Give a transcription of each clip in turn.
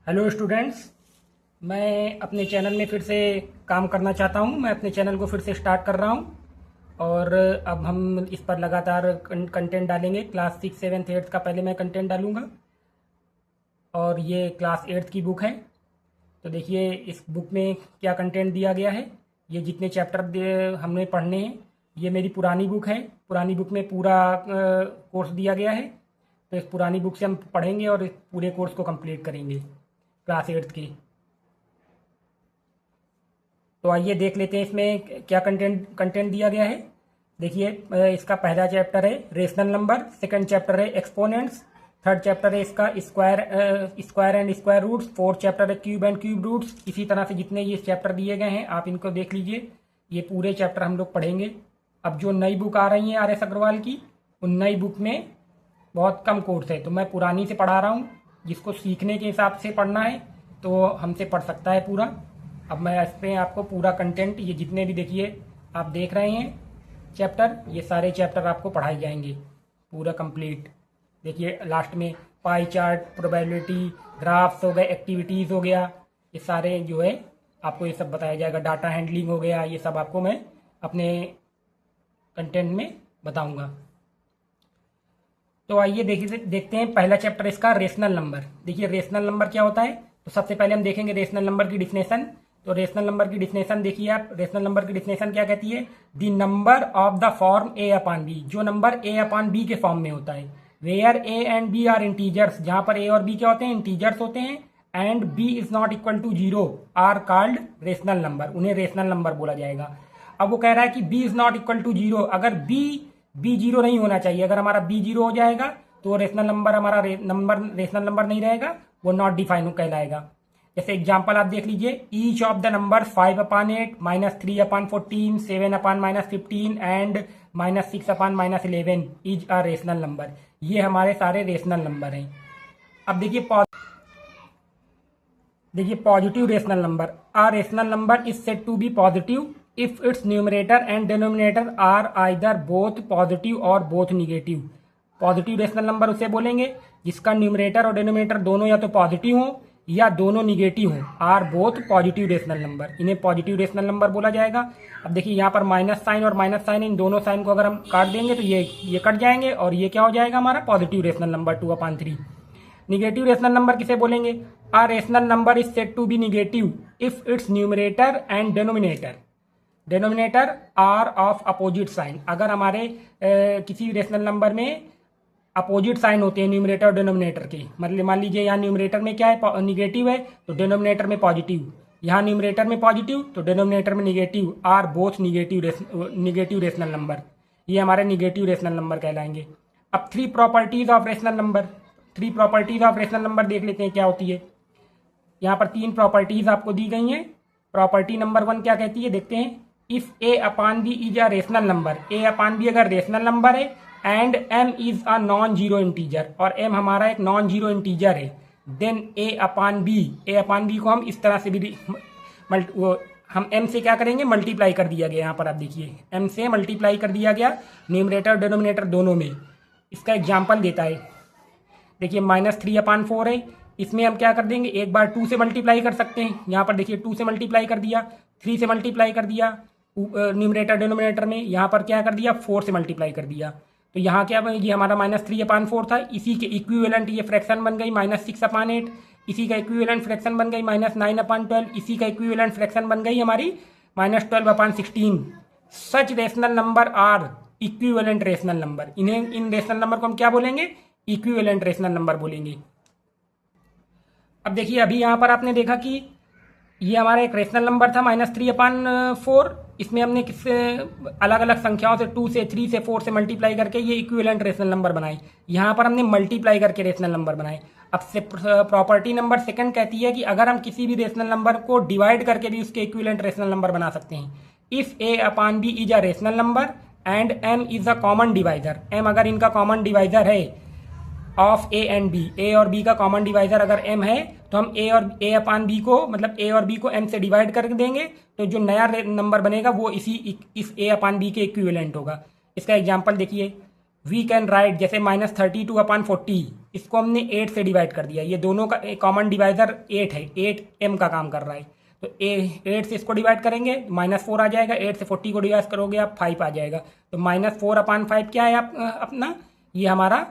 Hello students. मैं अपने channel में फिर से काम करना चाहता हूं। मैं अपने चैनल को फिर से स्टार्ट कर रहा हूं और अब हम इस पर लगातार कंटेंट डालेंगे। क्लास 6, 7, 8 का पहले मैं कंटेंट डालूंगा और ये क्लास 8 की बुक है। तो देखिए इस बुक में क्या कंटेंट दिया गया है। ये जितने चैप्टर हमने पढ़ने हैं, ये मेरी पुरानी बुक है। पुरानी बुक में पूरा कोर्स दिया गया है। तो इस पुरानी बुक से हम पढ़ेंगे और इस पूरे कोर्स को कंप्लीट करेंगे क्लास 8 की। तो आइए देख लेते हैं इसमें क्या कंटेंट कंटेंट दिया गया है। देखिए इसका पहला चैप्टर है रेशनल नंबर, सेकंड चैप्टर है एक्सपोनेंट्स, थर्ड चैप्टर है इसका square and square roots, fourth chapter है क्यूब एंड क्यूब रूट्स। इसी तरह से जितने ये चैप्टर दिए गए हैं आप इनको देख लीजिए। ये पूरे चैप्टर हम लोग पढ़ेंगे। अब जो नई बुक आ रही है आर एस अग्रवाल की, उन नई बुक में बहुत कम कोर्स है, तो मैं पुरानी से पढ़ा रहा हूँ। जिसको सीखने के हिसाब से पढ़ना है तो हमसे पढ़ सकता है पूरा। अब मैं इस पर आपको पूरा कंटेंट, ये जितने भी देखिए आप देख रहे हैं चैप्टर, ये सारे चैप्टर आपको पढ़ाए जाएंगे पूरा कंप्लीट। देखिए लास्ट में पाई चार्ट, प्रोबेबिलिटी, ग्राफ्स हो गए, एक्टिविटीज़ हो गया, ये सारे जो है आपको ये सब बताया जाएगा। डाटा हैंडलिंग हो गया, ये सब आपको मैं अपने कंटेंट में बताऊंगा। तो आइए देखते हैं पहला चैप्टर इसका रेशनल नंबर। देखिए रेशनल नंबर क्या होता है। तो सबसे पहले हम देखेंगे रेशनल नंबर की डिफिनेशन। तो रेशनल नंबर की डिफिनेशन देखिए आप। रेशनल नंबर की डिफिनेशन क्या कहती है? The number of the form A upon B, जो नंबर ए अपॉन बी के फॉर्म में होता है। Where A and B are integers, जहां पर ए और बी क्या होते हैं? इंटीजर्स होते हैं। And B is not equal to zero are called rational number, उन्हें रेशनल नंबर बोला जाएगा। अब वो कह रहा है कि B is not equal to zero, अगर बी जीरो नहीं होना चाहिए। अगर हमारा बी जीरो हो जाएगा तो रेशनल नंबर हमारा रेशनल नंबर नहीं रहेगा, वो नॉट डिफाइन कहलाएगा। जैसे एग्जांपल आप देख लीजिए, each of the number 5/8, -3/14, 7/-15 and -6/-11 is a rational number. ये हमारे सारे रेशनल नंबर हैं। अब देखिए positive rational number. A rational number is said to be positive if its numerator and denominator are either both positive और both negative. Positive rational number उसे बोलेंगे जिसका न्यूमरेटर और डिनोमिनेटर दोनों या तो पॉजिटिव हो या दोनों निगेटिव हो। Are both positive rational number, इन्हें पॉजिटिव रेशनल नंबर बोला जाएगा। अब देखिए यहाँ पर माइनस साइन और माइनस साइन, इन दोनों साइन को अगर हम काट देंगे तो ये कट जाएंगे और ये क्या हो जाएगा हमारा positive rational number 2/3। Negative rational number किसे बोलेंगे? A rational number is said to be negative if its numerator and denominator are of opposite sign. अगर हमारे किसी रेशनल नंबर में अपोजिट साइन होते हैं न्यूमरेटर और डिनोमिनेटर के, मतलब मान लीजिए यहाँ न्यूमरेटर में क्या है? निगेटिव है, तो डिनोमिनेटर में पॉजिटिव। यहाँ न्यूमरेटर में पॉजिटिव तो डिनोमिनेटर में negative, are both negative rational number. ये हमारे निगेटिव रेशनल नंबर कहलाएंगे। अब three properties of rational number देख लेते हैं क्या होती है। यहाँ पर 3 प्रॉपर्टीज आपको दी गई हैं। प्रॉपर्टी नंबर 1 क्या कहती है देखते हैं। If A upon B is a rational number, A upon B अगर रेशनल नंबर है and m is a non zero integer, और m हमारा एक नॉन जीरो इंटीजर है, देन a अपॉन बी को हम इस तरह से भी हम m से क्या करेंगे? मल्टीप्लाई कर दिया गया। यहाँ पर आप देखिए m से मल्टीप्लाई कर दिया गया न्यूमरेटर और डिनोमिनेटर दोनों में। इसका एग्जाम्पल देता है, देखिए -3/4 है, इसमें हम क्या कर देंगे? एक बार 2 से मल्टीप्लाई कर सकते हैं। यहाँ पर देखिए 2 से मल्टीप्लाई कर दिया, 3 से मल्टीप्लाई कर दिया न्यूमरेटर डिनोमिनेटर में, यहाँ पर क्या कर दिया? 4 से मल्टीप्लाई कर दिया। तो यहाँ क्या, ये हमारा -3/4 था, इसी के इक्विवेलेंट ये फ्रैक्शन बन गई -6/8, इसी का इक्विवेलेंट फ्रैक्शन बन गई -9/12, इसी का इक्विवेलेंट फ्रैक्शन बन गई हमारी -12/16। Such rational number are equivalent rational number. इन रेशनल नंबर को हम क्या बोलेंगे? इक्विवेलेंट रेशनल नंबर बोलेंगे। अब देखिए अभी यहाँ पर आपने देखा कि ये हमारा एक रेशनल नंबर था -3/4, इसमें हमने किससे अलग अलग संख्याओं से 2 से 3 से 4 से मल्टीप्लाई करके ये इक्विवेलेंट रेशनल नंबर बनाए। यहाँ पर हमने मल्टीप्लाई करके रेशनल नंबर बनाए। अब से प्रॉपर्टी नंबर 2 कहती है कि अगर हम किसी भी रेशनल नंबर को डिवाइड करके भी उसके इक्विवेलेंट रेशनल नंबर बना सकते हैं। If a upon B is a rational number and m is a common divisor, m अगर इनका कॉमन डिवाइजर है of A and B, A और बी का कॉमन डिवाइजर अगर m है, तो हम ए अपॉन बी को, मतलब ए और बी को m से डिवाइड कर देंगे, तो जो नया नंबर बनेगा वो इस ए अपॉन बी के इक्विवेलेंट होगा। इसका एग्जांपल देखिए, वी कैन राइट, जैसे -32/40, इसको हमने 8 से डिवाइड कर दिया, ये दोनों का कॉमन डिवाइजर 8 है, 8 m का काम कर रहा है, तो 8 से इसको डिवाइड करेंगे -4 आ जाएगा, 8 से 40 को डिवाइड करोगे आप 5 आ जाएगा, तो -4/5 क्या है अपना, ये हमारा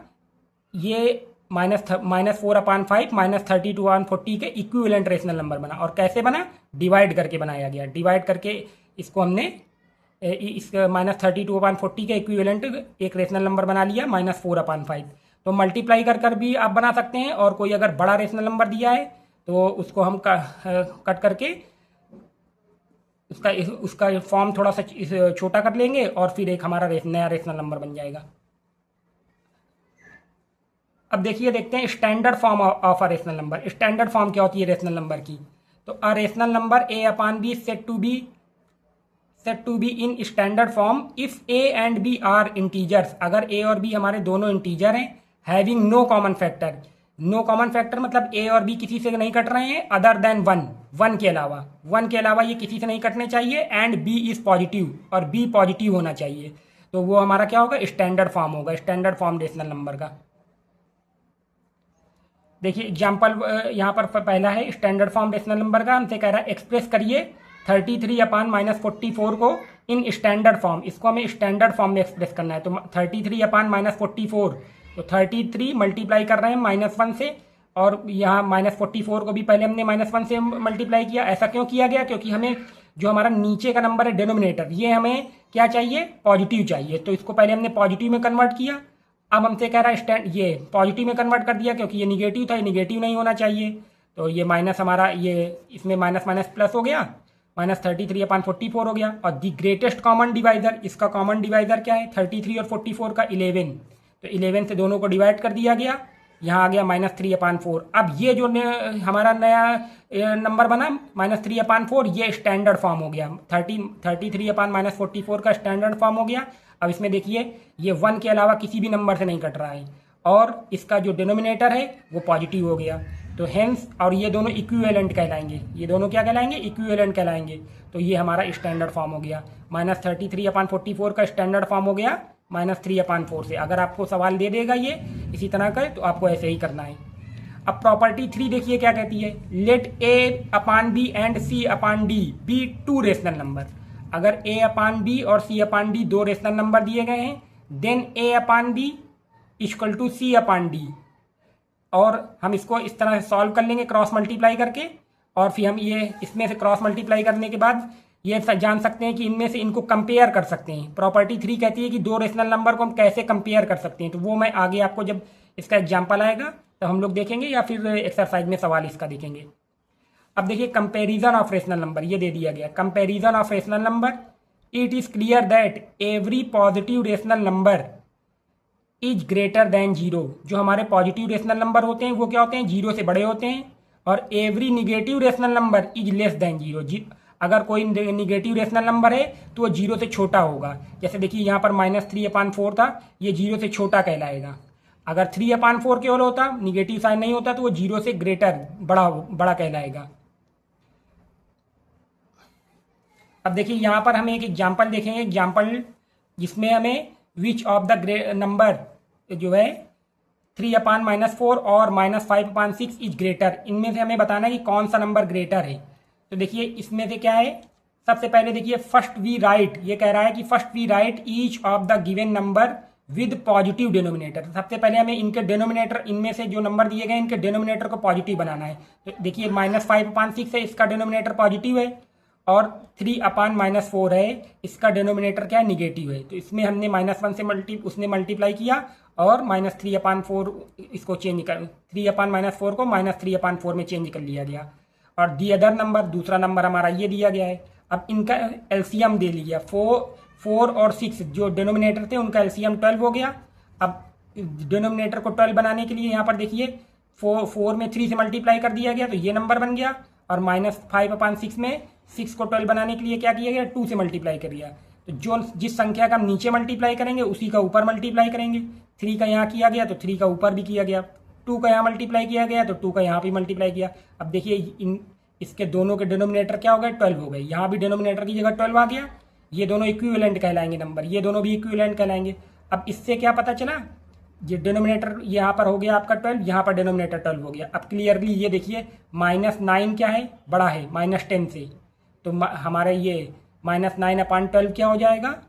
ये -4/5 -32/40 के इक्विवेलेंट रेशनल नंबर बना। और कैसे बना, डिवाइड करके बनाया गया, डिवाइड करके इसको हमने इस -32/40 के इक्विवेलेंट एक रेशनल नंबर बना लिया -4/5। तो मल्टीप्लाई कर कर भी आप बना सकते हैं, और कोई अगर बड़ा रेशनल नंबर दिया है तो उसको हम कट करके उसका फॉर्म थोड़ा सा छोटा कर लेंगे, और फिर एक हमारा नया रेशनल नंबर बन जाएगा। अब देखिए, देखते हैं standard form of a rational number. Standard form क्या होती है रेशनल नंबर की, तो a rational number a/b set to be in standard form if a and b are integers, अगर a और b हमारे दोनों इंटीजर हैं, having no common factor. No common factor मतलब a और b किसी से नहीं कट रहे हैं अदर देन 1 के अलावा ये किसी से नहीं कटने चाहिए, एंड b इज पॉजिटिव, और b पॉजिटिव होना चाहिए, तो वो हमारा क्या होगा, स्टैंडर्ड फॉर्म होगा, स्टैंडर्ड फॉर्म रेशनल नंबर का। देखिए एग्जाम्पल यहाँ पर पहला है स्टैंडर्ड फॉर्म रेशनल नंबर का, हमसे कह रहा है एक्सप्रेस करिए 33/-44 को इन स्टैंडर्ड फॉर्म, इसको हमें स्टैंडर्ड फॉर्म में एक्सप्रेस करना है। तो 33/-44, तो 33 मल्टीप्लाई कर रहे हैं -1 से, और यहाँ -44 को भी पहले हमने -1 से मल्टीप्लाई किया। ऐसा क्यों किया गया, क्योंकि हमें जो हमारा नीचे का नंबर है डिनोमिनेटर, ये हमें क्या चाहिए, पॉजिटिव चाहिए, तो इसको पहले हमने पॉजिटिव में कन्वर्ट किया। अब हमसे कह रहा है ये पॉजिटिव में कन्वर्ट कर दिया, क्योंकि ये निगेटिव था, ये निगेटिव नहीं होना चाहिए, तो ये माइनस हमारा ये इसमें माइनस माइनस प्लस हो गया, -33/44 हो गया। और दी ग्रेटेस्ट कॉमन डिवाइजर, इसका कॉमन डिवाइजर क्या है, 33 और 44 का 11, तो 11 से दोनों को डिवाइड कर दिया गया, यहाँ आ गया -3/4। अब ये जो हमारा नया नंबर बना -3/4, ये स्टैंडर्ड फॉर्म हो गया, 33/-44 का स्टैंडर्ड फॉर्म हो गया। अब इसमें देखिए ये 1 के अलावा किसी भी नंबर से नहीं कट रहा है, और इसका जो डिनोमिनेटर है वो पॉजिटिव हो गया, तो हेंस, और ये दोनों इक्विवेलेंट कहलाएंगे, ये दोनों क्या कहलाएंगे, इक्विवेलेंट कहलाएंगे, तो ये हमारा स्टैंडर्ड फॉर्म हो गया। -33/44 का स्टैंडर्ड फॉर्म हो गया -3/4 से। अगर आपको सवाल दे देगा ये इसी तरह का, तो आपको ऐसे ही करना है। अब प्रॉपर्टी 3 देखिए क्या कहती है, let a/b and c/d be 2 rational number. अगर a/b और c/d 2 रेशनल नंबर दिए गए हैं, then a/b equal to c/d, और हम इसको इस तरह से सॉल्व कर लेंगे क्रॉस मल्टीप्लाई करके, और फिर हम ये इसमें से क्रॉस मल्टीप्लाई करने के बाद ये जान सकते हैं कि इनमें से इनको कंपेयर कर सकते हैं। प्रॉपर्टी 3 कहती है कि 2 रेशनल नंबर को हम कैसे कंपेयर कर सकते हैं, तो वो मैं आगे आपको जब इसका एग्जाम्पल आएगा तो हम लोग देखेंगे, या फिर एक्सरसाइज में सवाल इसका देखेंगे। अब देखिए कंपेरिजन ऑफ रेशनल नंबर, ये दे दिया गया, comparison of rational number, it is clear that every positive rational number is greater than 0। जो हमारे पॉजिटिव रेशनल नंबर होते हैं वो क्या होते हैं, 0 से बड़े होते हैं, और every negative rational number is less than 0। अगर कोई निगेटिव रेशनल नंबर है तो वो 0 से छोटा होगा, जैसे देखिए यहाँ पर -3/4 था, ये 0 से छोटा कहलाएगा। अगर 3/4 केवल होता, निगेटिव साइन नहीं होता, तो वो 0 से ग्रेटर, बड़ा कहलाएगा। अब देखिए यहाँ पर हमें एक एग्जाम्पल देखेंगे, एग्जाम्पल जिसमें हमें विच ऑफ द नंबर जो है 3/-4 और -5/6 इज ग्रेटर, इनमें से हमें बताना है कि कौन सा नंबर ग्रेटर है। तो देखिए इसमें से क्या है, सबसे पहले देखिए फर्स्ट वी राइट, ये कह रहा है कि first we write each of the given number with positive denominator. सबसे पहले हमें इनके डिनोमिनेटर, इनमें से जो नंबर दिए गए इनके डिनोमिनेटर को पॉजिटिव बनाना है। तो देखिए -5/6 है, इसका डिनोमिनेटर पॉजिटिव है, और 3/-4 है, इसका डिनोमिनेटर क्या है, निगेटिव है। तो इसमें हमने -1 से उसने मल्टीप्लाई किया, और -3/4 इसको चेंज कर, 3/-4 को -3/4 में चेंज कर लिया गया। और दी अदर नंबर, दूसरा नंबर हमारा ये दिया गया है। अब इनका एलसीएम दे लिया, 4 और 6 जो डिनोमिनेटर थे उनका एलसीएम 12 हो गया। अब डिनोमिनेटर को 12 बनाने के लिए यहाँ पर देखिए 4 में 3 से मल्टीप्लाई कर दिया गया, तो ये नंबर बन गया, और -5/6 में 6 को 12 बनाने के लिए क्या किया गया, 2 से मल्टीप्लाई कर दिया। तो जो जिस संख्या का हम नीचे मल्टीप्लाई करेंगे उसी का ऊपर मल्टीप्लाई करेंगे। 3 का यहाँ किया गया तो 3 का ऊपर भी किया गया, 2 का यहाँ मल्टीप्लाई किया गया तो 2 का यहाँ भी मल्टीप्लाई किया। अब देखिए इसके दोनों के डिनोमिनेटर क्या हो गए, 12 हो गए, यहाँ भी डिनोमिनेटर की जगह 12 आ गया। ये दोनों इक्विवेलेंट कहलाएंगे नंबर, ये दोनों भी इक्विवेलेंट कहलाएंगे। अब इससे क्या पता चला, ये डिनोमिनेटर यहाँ पर हो गया आपका 12, यहाँ पर डिनोमिनेटर 12 हो गया। अब क्लियरली ये देखिए -9 क्या है, बड़ा है -10 से, तो हमारा ये -9/12 क्या हो जाएगा,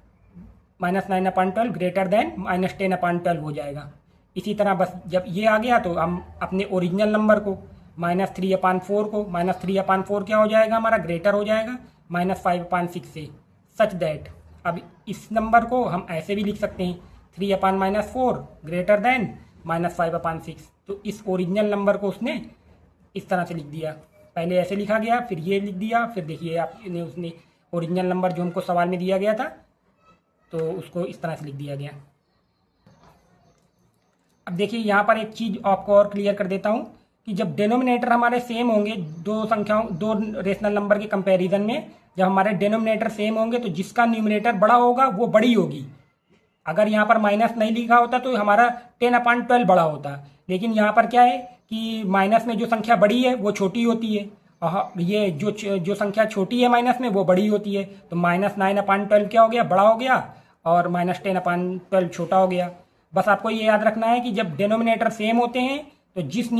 -9/12 ग्रेटर देन -10/12 हो जाएगा। इसी तरह बस जब ये आ गया तो हम अपने ओरिजिनल नंबर को -3/4 को, -3/4 क्या हो जाएगा हमारा, ग्रेटर हो जाएगा -5/6 से, सच दैट अब इस नंबर को हम ऐसे भी लिख सकते हैं 3/-4 ग्रेटर देन -5/6। तो इस ओरिजिनल नंबर को उसने इस तरह से लिख दिया, पहले ऐसे लिखा गया, फिर ये लिख दिया, फिर देखिए आपने उसने ओरिजिनल नंबर जो हमको सवाल में दिया गया था तो उसको इस तरह से लिख दिया गया। अब देखिए यहाँ पर एक चीज़ आपको और क्लियर कर देता हूँ कि जब डिनोमिनेटर हमारे सेम होंगे, दो रेशनल नंबर के कंपैरिजन में जब हमारे डिनोमिनेटर सेम होंगे तो जिसका न्यूमरेटर बड़ा होगा वो बड़ी होगी। अगर यहाँ पर माइनस नहीं लिखा होता तो हमारा 10/12 बड़ा होता, लेकिन यहाँ पर क्या है कि माइनस में जो संख्या बड़ी है वो छोटी होती है, ये जो संख्या छोटी है माइनस में वो बड़ी होती है। तो -9/12 क्या हो गया, बड़ा हो गया, और -10/12 छोटा हो गया। बस आपको ये याद रखना है कि जब डिनोमिनेटर सेम होते हैं तो जिस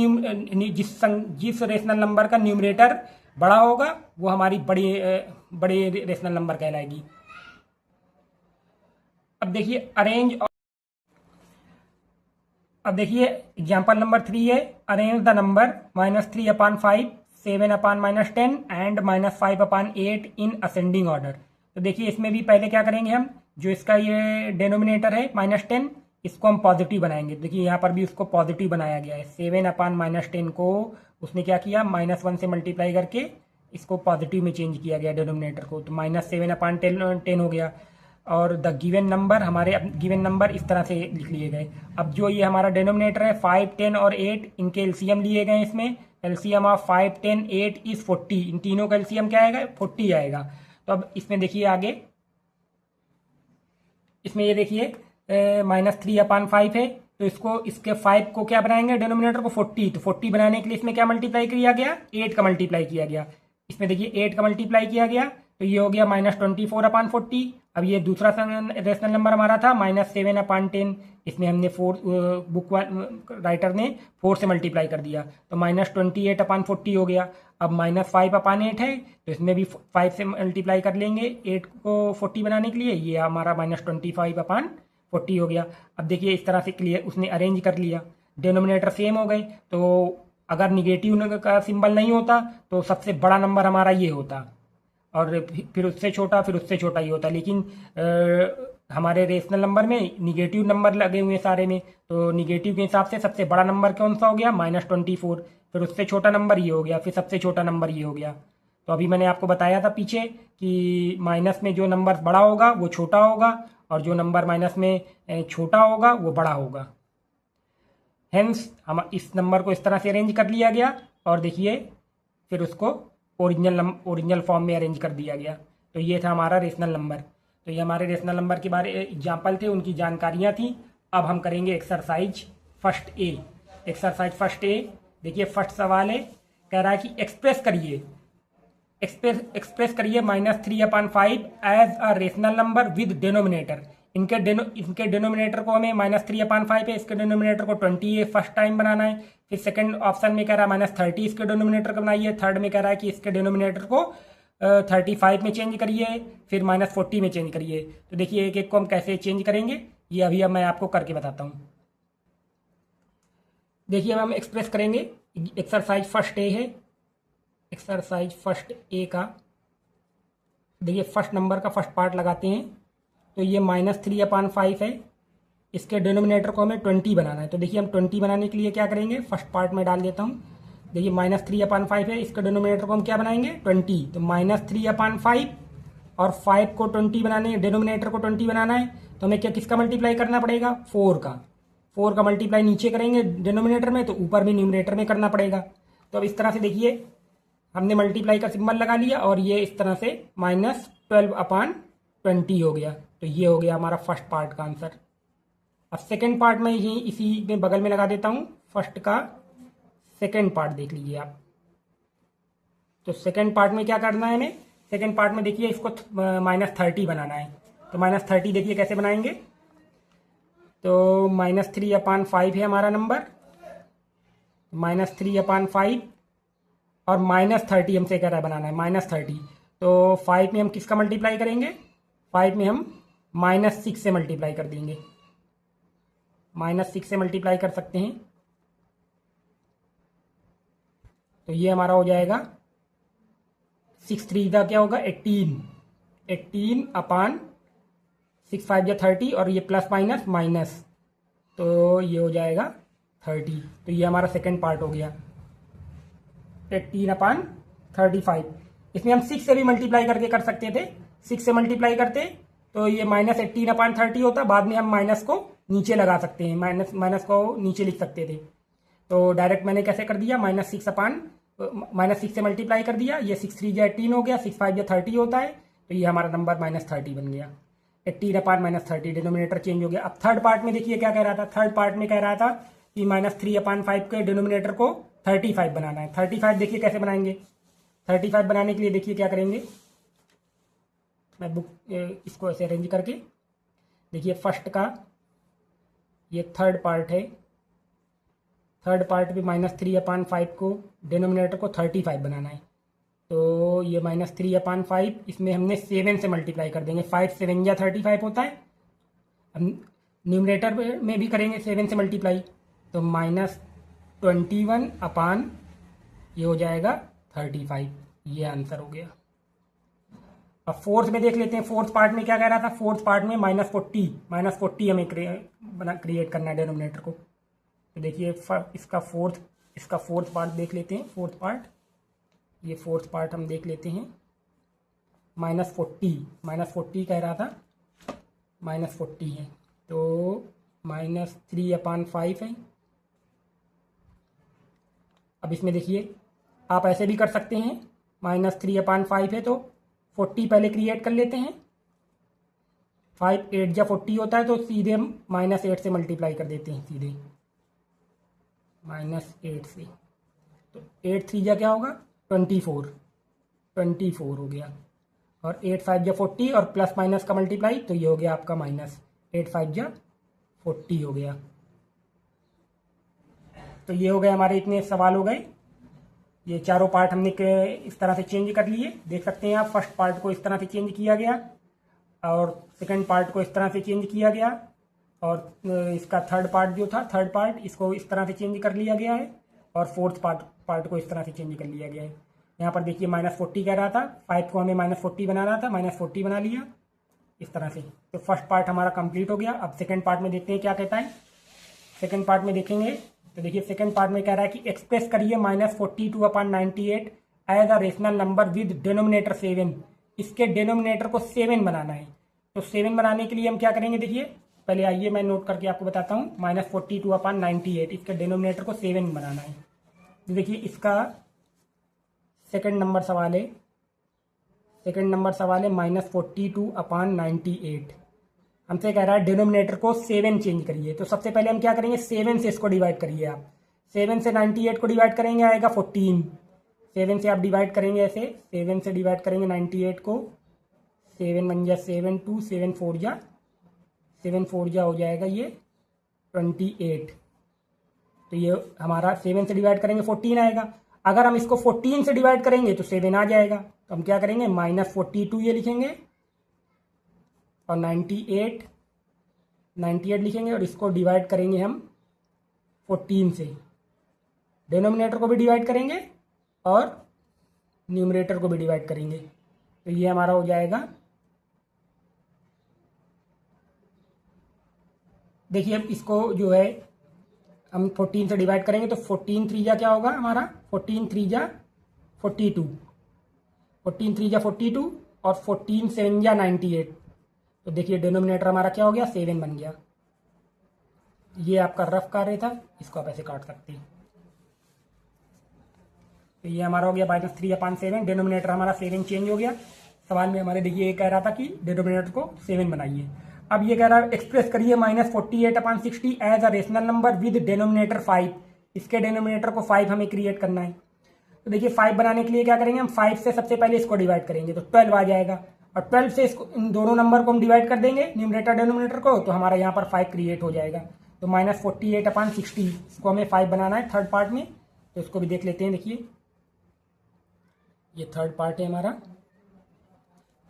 रेशनल नंबर का न्यूमरेटर बड़ा होगा वो हमारी बड़ी रेशनल नंबर कहलाएगी। अब देखिए अब देखिए एग्जाम्पल नंबर 3 है, arrange the number -3/5, 7/-10 and -5/8 in ascending order. तो देखिए इसमें भी पहले क्या करेंगे हम, जो इसका ये डिनोमिनेटर है -10, इसको हम पॉजिटिव बनाएंगे। देखिए यहाँ पर भी उसको पॉजिटिव बनाया गया है, 7/-10 को उसने क्या किया, -1 से मल्टीप्लाई करके इसको पॉजिटिव में चेंज किया गया डिनोमिनेटर को, तो -7/10 हो गया। और द गिवन नंबर, हमारे गिवन नंबर इस तरह से लिख लिए गए। अब जो ये हमारा डिनोमिनेटर है 5, 10 और 8, इनके एलसीएम लिए गए, इसमें एलसीएम ऑफ 5, 10, 8 इज 40, इन तीनों का एलसीएम क्या आएगा, 40 आएगा। तो अब इसमें देखिए आगे, इसमें ये देखिए -3/5 है, तो इसके 5 को क्या बनाएंगे डिनोमिनेटर को 40, तो 40 बनाने के लिए इसमें क्या मल्टीप्लाई किया गया, 8 का मल्टीप्लाई किया गया। इसमें देखिए 8 का मल्टीप्लाई किया गया तो ये हो गया -24/40। अब ये दूसरा रेशनल नंबर हमारा था -7/10, इसमें हमने बुक राइटर ने 4 से मल्टीप्लाई कर दिया तो -28/40 हो गया। अब -5/8 है तो इसमें भी 5 से मल्टीप्लाई कर लेंगे 8 को 40 बनाने के लिए, ये हमारा -25/40 हो गया। अब देखिए इस तरह से क्लियर उसने अरेंज कर लिया, डिनोमिनेटर सेम हो गए, तो अगर निगेटिव का सिंबल नहीं होता तो सबसे बड़ा नंबर हमारा ये होता, और फिर उससे छोटा, फिर उससे छोटा ही होता। लेकिन हमारे रेशनल नंबर में निगेटिव नंबर लगे हुए हैं सारे में, तो निगेटिव के हिसाब से सबसे बड़ा नंबर कौन सा हो गया, -24, फिर उससे छोटा नंबर ये हो गया, फिर सबसे छोटा नंबर ये हो गया। तो अभी मैंने आपको बताया था पीछे कि माइनस में जो नंबर बड़ा होगा वो छोटा होगा, और जो नंबर माइनस में छोटा होगा वो बड़ा होगा। हेंस हम इस नंबर को इस तरह से अरेंज कर लिया गया, और देखिए फिर उसको ओरिजिनल फॉर्म में अरेंज कर दिया गया। तो ये था हमारा रेशनल नंबर। तो ये हमारे रेशनल नंबर के बारे एग्जाम्पल थे, उनकी जानकारियाँ थी। अब हम करेंगे exercise first A. Exercise first A देखिए, फर्स्ट सवाल है, कह रहा है कि एक्सप्रेस करिए -3/5 as a rational number with denominator. इनके डिनोमिनेटर को हमें -3/5 है, इसके डिनोमिनेटर को 20 है, फर्स्ट टाइम बनाना है। फिर सेकंड ऑप्शन में कह रहा है -30 इसके डिनोमिनेटर को बनाइए। थर्ड में कह रहा है कि इसके डिनोमिनेटर को 35 में चेंज करिए, फिर -40 में चेंज करिए। तो देखिए एक एक को हम कैसे चेंज करेंगे ये अभी अब मैं आपको करके बताता हूँ। देखिए अब हम एक्सप्रेस करेंगे। एक्सरसाइज फर्स्ट ए है, एक्सरसाइज फर्स्ट ए का देखिए फर्स्ट नंबर का फर्स्ट पार्ट लगाते हैं। तो ये -3/5 है, इसके डिनोमिनेटर को हमें 20 बनाना है। तो देखिए हम 20 बनाने के लिए क्या करेंगे, फर्स्ट पार्ट में डाल देता हूँ। देखिए -3/5 है, इसके डिनोमिनेटर को हम क्या बनाएंगे 20। तो -3/5 और 5 को 20 बनाने, डिनोमिनेटर को 20 बनाना है तो हमें क्या किसका मल्टीप्लाई करना पड़ेगा, 4 का मल्टीप्लाई नीचे करेंगे डिनोमिनेटर में, तो ऊपर भी न्यूमरेटर में करना पड़ेगा। तो अब इस तरह से देखिए हमने मल्टीप्लाई का सिंबल लगा लिया, और ये इस तरह से -12/20 हो गया। तो ये हो गया हमारा फर्स्ट पार्ट का आंसर। अब सेकेंड पार्ट में ही इसी में बगल में लगा देता हूँ, फर्स्ट का सेकेंड पार्ट देख लीजिए आप। तो सेकेंड पार्ट में क्या करना है हमें, सेकेंड पार्ट में देखिए इसको -30 बनाना है। तो -30 देखिए कैसे बनाएंगे, तो -3/5 है हमारा नंबर, -3/5 और -30 हमसे कह रहा है बनाना है, -30। तो 5 में हम किसका मल्टीप्लाई करेंगे, 5 में हम -6 से मल्टीप्लाई कर देंगे, -6 से मल्टीप्लाई कर सकते हैं। तो ये हमारा हो जाएगा 6 3 का क्या होगा 18/6 5 या 30 और ये प्लस माइनस माइनस, तो ये हो जाएगा 30। तो ये हमारा सेकंड पार्ट हो गया 18/35। इसमें हम 6 से भी मल्टीप्लाई करके कर सकते थे, 6 से मल्टीप्लाई करते तो ये -18/30 होता, बाद में हम माइनस को नीचे लगा सकते हैं, माइनस को नीचे लिख सकते थे। तो डायरेक्ट मैंने कैसे कर दिया, -6 से मल्टीप्लाई कर दिया, ये 6 3 या 18 हो गया, 6 5 या 30 होता है, तो ये हमारा नंबर -30 बन गया। 18/-30 डिनोमिनेटर चेंज हो गया। अब थर्ड पार्ट में देखिए क्या कह रहा था, थर्ड पार्ट में कह रहा था कि -3/5 के डिनोमिनेटर को 35 बनाना है। 35 देखिए कैसे बनाएंगे, 35 बनाने के लिए देखिए क्या करेंगे, मैं बुक इसको ऐसे अरेंज करके देखिए, फर्स्ट का ये थर्ड पार्ट है, थर्ड पार्ट में -3/5 को डिनोमिनेटर को 35 बनाना है। तो ये -3/5 इसमें हमने 7 से मल्टीप्लाई कर देंगे, 5 7 या 35 होता है। अब न्यूमरेटर में भी करेंगे 7 से मल्टीप्लाई, तो -21 ये हो जाएगा 35, ये आंसर हो गया। अब फोर्थ में देख लेते हैं, फोर्थ पार्ट में क्या कह रहा था, फोर्थ पार्ट में -40 हमें क्रिएट करना है डिनोमिनेटर को। तो देखिए इसका फोर्थ पार्ट देख लेते हैं, फोर्थ पार्ट, ये फोर्थ पार्ट हम देख लेते हैं। -40 कह रहा था, -40 है, तो -3/5 है। अब इसमें देखिए आप ऐसे भी कर सकते हैं, -3/5 है तो 40 पहले क्रिएट कर लेते हैं, 5 8 या 40 होता है, तो सीधे हम -8 से मल्टीप्लाई कर देते हैं, सीधे -8 से, तो 8 3 या क्या होगा 24 हो गया, और 8 5 या 40 और प्लस माइनस का मल्टीप्लाई, तो ये हो गया आपका -8 5 या 40 हो गया। तो ये हो गए हमारे इतने सवाल हो गए, ये चारों पार्ट हमने इस तरह से चेंज कर लिए, देख सकते हैं आप। फर्स्ट पार्ट को इस तरह से चेंज किया गया और सेकंड पार्ट को इस तरह से चेंज किया गया, और इसका थर्ड पार्ट जो था, थर्ड पार्ट इसको इस तरह से चेंज कर लिया गया है, और फोर्थ पार्ट को इस तरह से चेंज कर लिया गया है। यहाँ पर देखिए -40 कह रहा था, 5 को हमें -40 बनाना था, -40 बना लिया इस तरह से। तो फर्स्ट पार्ट हमारा कंप्लीट हो गया। अब सेकंड पार्ट में देखते हैं क्या कहता है। सेकंड पार्ट में देखेंगे तो देखिए सेकंड पार्ट में कह रहा है कि एक्सप्रेस करिए -42/98 as a rational number with denominator 7। इसके डिनोमिनेटर को 7 बनाना है। तो 7 बनाने के लिए हम क्या करेंगे, देखिए पहले आइए मैं नोट करके आपको बताता हूँ। -42/98 इसके डिनोमिनेटर को 7 बनाना है। तो देखिए इसका सेकंड नंबर सवाल है, -42/98। हमसे कह रहा है डिनोमिनेटर को 7 चेंज करिए। तो सबसे पहले हम क्या करेंगे, 7 से इसको डिवाइड करिए आप। 7 से 98 को डिवाइड करेंगे आएगा 14। 7 से आप डिवाइड करेंगे ऐसे, 7 से डिवाइड करेंगे 98 को, 7 1 जा 7 2, 7 4 जा हो जाएगा ये 28। तो ये हमारा 7 से डिवाइड करेंगे 14 आएगा। अगर हम इसको 14 से डिवाइड करेंगे तो 7 आ जाएगा। तो हम क्या करेंगे, -42 ये लिखेंगे और 98 लिखेंगे, और इसको डिवाइड करेंगे हम 14 से। डिनोमिनेटर को भी डिवाइड करेंगे और न्यूमरेटर को भी डिवाइड करेंगे। तो ये हमारा हो जाएगा, देखिए अब इसको जो है हम 14 से डिवाइड करेंगे तो 14 3 जा क्या होगा हमारा, 14 3 जा 42, 14 3 जा 42 और 14 7 जा 98। तो देखिए डिनोमिनेटर हमारा क्या हो गया, 7 बन गया। ये आपका रफ कार्य था, इसको आप ऐसे काट सकते हैं। तो ये हमारा हो गया -3/7। डिनोमिनेटर हमारा 7 चेंज हो गया। सवाल में हमारे देखिए ये कह रहा था कि डिनोमिनेटर को 7 बनाइए। अब ये कह रहा है एक्सप्रेस करिए -48/60 as a rational number with denominator 5। इसके डिनोमिनेटर को 5 हमें क्रिएट करना है। तो देखिए 5 बनाने के लिए क्या करेंगे हम, 5 से सबसे पहले इसको डिवाइड करेंगे तो 12 आ जाएगा। और 12 से इसको इन दोनों नंबर को हम डिवाइड कर देंगे न्यूमरेटर डिनोमिनेटर को, तो हमारा यहाँ पर 5 क्रिएट हो जाएगा। तो -48/60 इसको हमें 5 बनाना है थर्ड पार्ट में, तो इसको भी देख लेते हैं। देखिए ये थर्ड पार्ट है हमारा,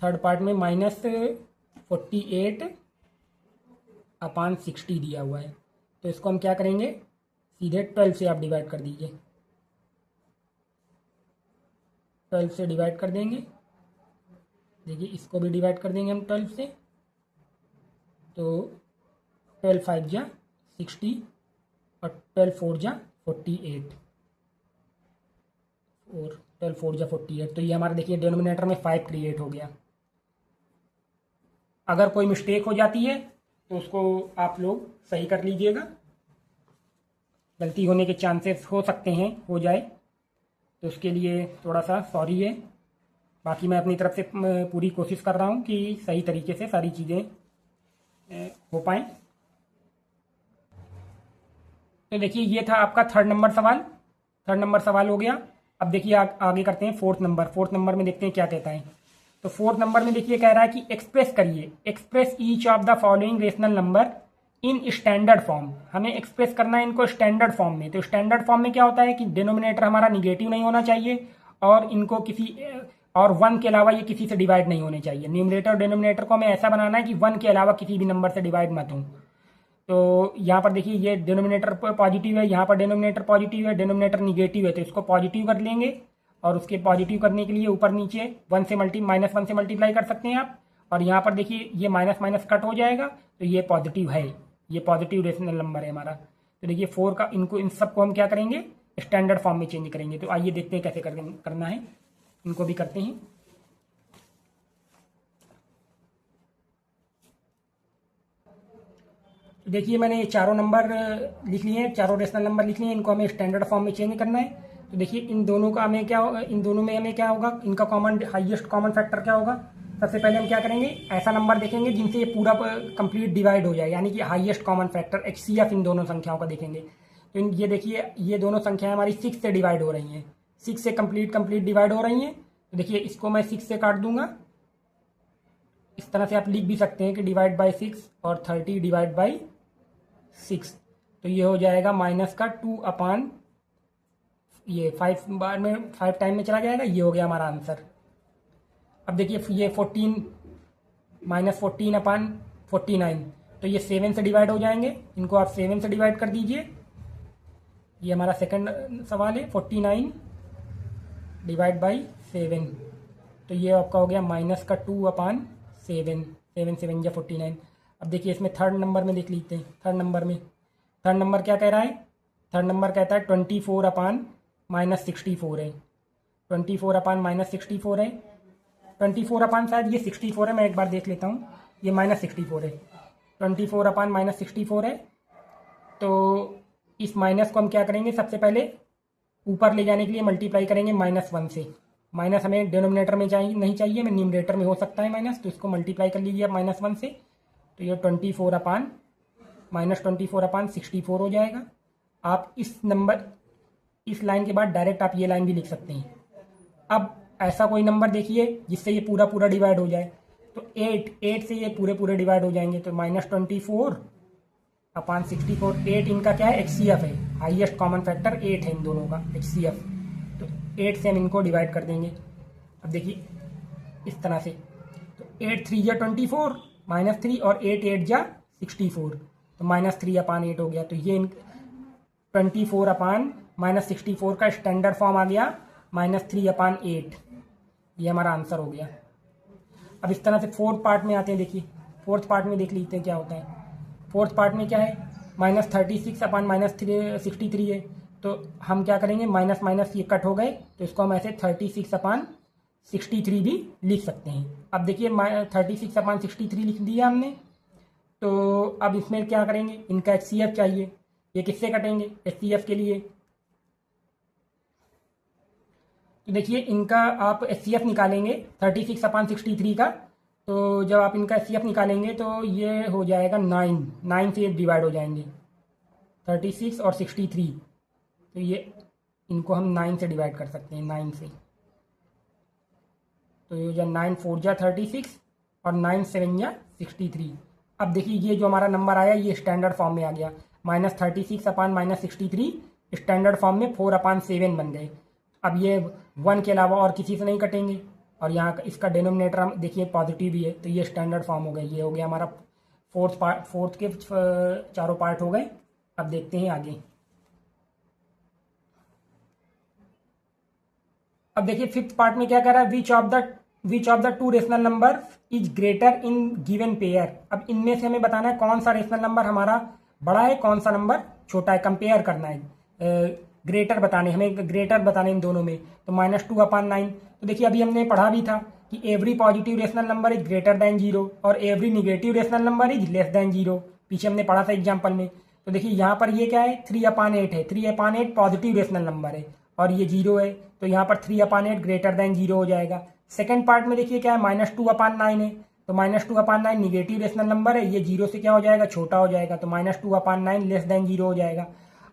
थर्ड पार्ट में -48/60 दिया हुआ है, तो इसको हम क्या करेंगे, सीधे 12 से आप डिवाइड कर दीजिए, 12 से डिवाइड कर देंगे। देखिए इसको भी डिवाइड कर देंगे हम 12 से, तो 12 5 जा 60 और 12 4 जा 48 और 12 4 जा 48। तो ये हमारा देखिए डिनोमिनेटर में 5 क्रिएट हो गया। अगर कोई मिस्टेक हो जाती है तो उसको आप लोग सही कर लीजिएगा, गलती होने के चांसेस हो सकते हैं, हो जाए, तो उसके लिए थोड़ा सा सॉरी है। बाकी मैं अपनी तरफ से पूरी कोशिश कर रहा हूँ कि सही तरीके से सारी चीज़ें हो पाएँ। तो देखिए ये था आपका थर्ड नंबर सवाल हो गया। अब देखिए आगे करते हैं फोर्थ नंबर में देखते हैं क्या कहता है। तो फोर्थ नंबर में देखिए कह रहा है कि express each of the following rational number in standard form. हमें एक्सप्रेस करना है इनको स्टैंडर्ड फॉर्म में। तो स्टैंडर्ड फॉर्म में क्या होता है कि डिनोमिनेटर हमारा निगेटिव नहीं होना चाहिए और इनको और 1 के अलावा ये किसी से डिवाइड नहीं होने चाहिए। न्यूमरेटर और डिनोमिनेटर को हमें ऐसा बनाना है कि 1 के अलावा किसी भी नंबर से डिवाइड मत हो। तो यहाँ पर देखिए ये डिनोमिनेटर पॉजिटिव है, यहाँ पर डिनोमिनेटर पॉजिटिव है, डिनोमिनेटर निगेटिव है, तो इसको पॉजिटिव कर लेंगे और उसके पॉजिटिव करने के लिए ऊपर नीचे -1 से मल्टीप्लाई कर सकते हैं आप। और यहाँ पर देखिए ये माइनस माइनस कट हो जाएगा, तो ये पॉजिटिव है, ये पॉजिटिव रेशनल नंबर है हमारा। तो देखिए 4 का इन सबको हम क्या करेंगे, स्टैंडर्ड फॉर्म में चेंज करेंगे। तो आइए देखते हैं कैसे करना है, इनको भी करते हैं। देखिए मैंने ये चारों नंबर लिख लिए हैं, चारों रेशनल नंबर लिख लिए हैं, इनको हमें स्टैंडर्ड फॉर्म में चेंज करना है। तो देखिए इन दोनों में हमें क्या होगा, इनका हाईएस्ट कॉमन फैक्टर क्या होगा। सबसे पहले हम क्या करेंगे, ऐसा नंबर देखेंगे जिनसे ये पूरा कंप्लीट डिवाइड हो जाए, यानी कि हाईएस्ट कॉमन फैक्टर HCF इन दोनों संख्याओं का देखेंगे। तो ये देखिए ये दोनों संख्याएं हमारी 6 से डिवाइड हो रही हैं, 6 से कंप्लीट डिवाइड हो रही हैं। तो देखिए इसको मैं 6 से काट दूंगा, इस तरह से आप लिख भी सकते हैं कि डिवाइड बाई 6 और 30 डिवाइड बाई 6। तो ये हो जाएगा -2 ये 5 बार में 5 टाइम में चला जाएगा, ये हो गया हमारा आंसर। अब देखिए ये 14 -14/49, तो ये 7 से डिवाइड हो जाएंगे, इनको आप 7 से डिवाइड कर दीजिए। ये हमारा सेकंड सवाल है, 49 डिवाइड बाई 7, तो ये आपका हो गया -2/7, 7 7 या 49। अब देखिए इसमें थर्ड नंबर में देख लेते हैं। थर्ड नंबर क्या कह रहा है, थर्ड नंबर कहता है 24/-64 है, 24/-64 है, 24 शायद ये 64 है, मैं एक बार देख लेता हूँ, ये -64 है, 24/-64 है। तो इस माइनस को हम क्या करेंगे, सबसे पहले ऊपर ले जाने के लिए मल्टीप्लाई करेंगे -1 से। माइनस हमें डिनोमिनेटर में नहीं चाहिए, हमें न्यूमरेटर में हो सकता है माइनस, तो इसको मल्टीप्लाई कर लीजिए आप -1 से। तो ये 24/-64 हो जाएगा। आप इस लाइन के बाद डायरेक्ट आप ये लाइन भी लिख सकते हैं। अब ऐसा कोई नंबर देखिए जिससे ये पूरा डिवाइड हो जाए, तो 8 से ये पूरे डिवाइड हो जाएंगे। तो -24/64, 8 इनका क्या है, HCF है, हाईएस्ट कॉमन फैक्टर 8 है इन दोनों का HCF। तो 8 से हम इनको डिवाइड कर देंगे। अब देखिए इस तरह से, तो 8 3 जा 24, -3 और 8 8 जा 64, तो -3/8 हो गया। तो ये 24/-64 का स्टैंडर्ड फॉर्म आ गया -3/8, ये हमारा आंसर हो गया। अब इस तरह से फोर्थ पार्ट में आते हैं। देखिए फोर्थ पार्ट में देख लेते हैं क्या होता है। फोर्थ पार्ट में क्या है, -36/-63 है, तो हम क्या करेंगे, माइनस ये कट हो गए, तो इसको हम ऐसे 36/63 भी लिख सकते हैं। अब देखिए 36/63 लिख दिया हमने, तो अब इसमें क्या करेंगे, इनका HCF चाहिए, ये किससे कटेंगे, HCF के लिए। तो देखिए इनका आप HCF निकालेंगे 36/63 का, तो जब आप इनका HCF निकालेंगे तो ये हो जाएगा 9 से डिवाइड हो जाएंगे, 36 और 63, तो ये इनको हम 9 से डिवाइड कर सकते हैं, 9 से। तो ये जो 9 4 जा 36 और 9 7 जा 63। अब देखिए ये जो हमारा नंबर आया ये स्टैंडर्ड फॉर्म में आ गया, -36 अपान -63 स्टैंडर्ड फॉर्म में 4/7 बन गए। अब ये 1 के अलावा और किसी से नहीं कटेंगे, और यहाँ इसका डिनोमिनेटर हम देखिए पॉजिटिव भी है, तो ये स्टैंडर्ड फॉर्म हो गया। ये हो गया हमारा फोर्थ के चारों पार्ट हो गए। अब देखते हैं आगे। अब देखिए फिफ्थ पार्ट में क्या कर रहा है, विच of the two rational number is greater in given pair. अब इनमें से हमें बताना है कौन सा रेशनल नंबर हमारा बड़ा है, कौन सा नंबर छोटा है, कंपेयर करना है, ग्रेटर बताने, हमें ग्रेटर बताने इन दोनों में। तो -2/9। तो देखिए अभी हमने पढ़ा भी था कि every positive rational number is greater than 0 और every negative rational number is less than 0, पीछे हमने पढ़ा था एग्जाम्पल में। तो देखिए यहाँ पर ये क्या है, 3/8 है। 3/8 पॉजिटिव रेशनल नंबर है और ये 0 है, तो यहाँ पर 3/8 ग्रेटर देन 0 हो जाएगा। सेकंड पार्ट में देखिए क्या है, -2/9 है, तो -2/9 निगेटिव रेशनल नंबर है, ये 0 से क्या हो जाएगा, छोटा हो जाएगा, तो -2/9 लेस देन 0 हो जाएगा।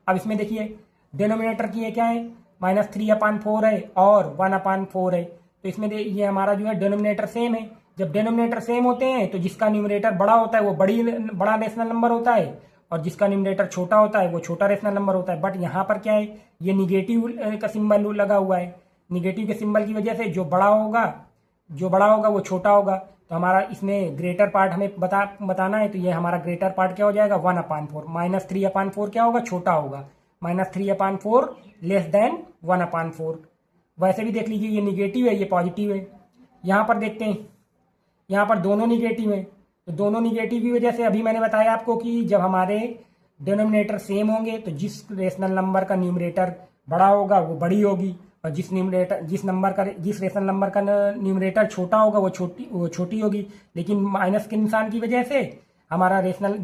अब इसमें देखिए डिनोमिनेटर की ये क्या है, -3/4 है और 1/4 है, तो इसमें ये हमारा जो है डिनोमिनेटर सेम है। जब डिनोमिनेटर सेम होते हैं तो जिसका न्यूमरेटर बड़ा होता है वो बड़ा रेशनल नंबर होता है, और जिसका न्यूमरेटर छोटा होता है वो छोटा रेशनल नंबर होता है। बट यहाँ पर क्या है, ये निगेटिव का सिंबल लगा हुआ है, निगेटिव के सिंबल की वजह से जो बड़ा होगा वो छोटा होगा। तो हमारा इसमें ग्रेटर पार्ट हमें बताना है, तो ये हमारा ग्रेटर पार्ट क्या हो जाएगा, 1/4। -3/4 क्या होगा, छोटा होगा, -3/4 लेस देन 1/4। वैसे भी देख लीजिए ये निगेटिव है, ये पॉजिटिव है। यहाँ पर देखते हैं, यहाँ पर दोनों निगेटिव है, तो दोनों निगेटिव की वजह से अभी मैंने बताया आपको कि जब हमारे डिनोमिनेटर सेम होंगे तो जिस रेशनल नंबर का न्यूमरेटर बड़ा होगा वो बड़ी होगी, और जिस रेशनल नंबर का न्यूमरेटर छोटा होगा वो छोटी होगी। लेकिन माइनस के निशान की वजह से हमारा रेशनल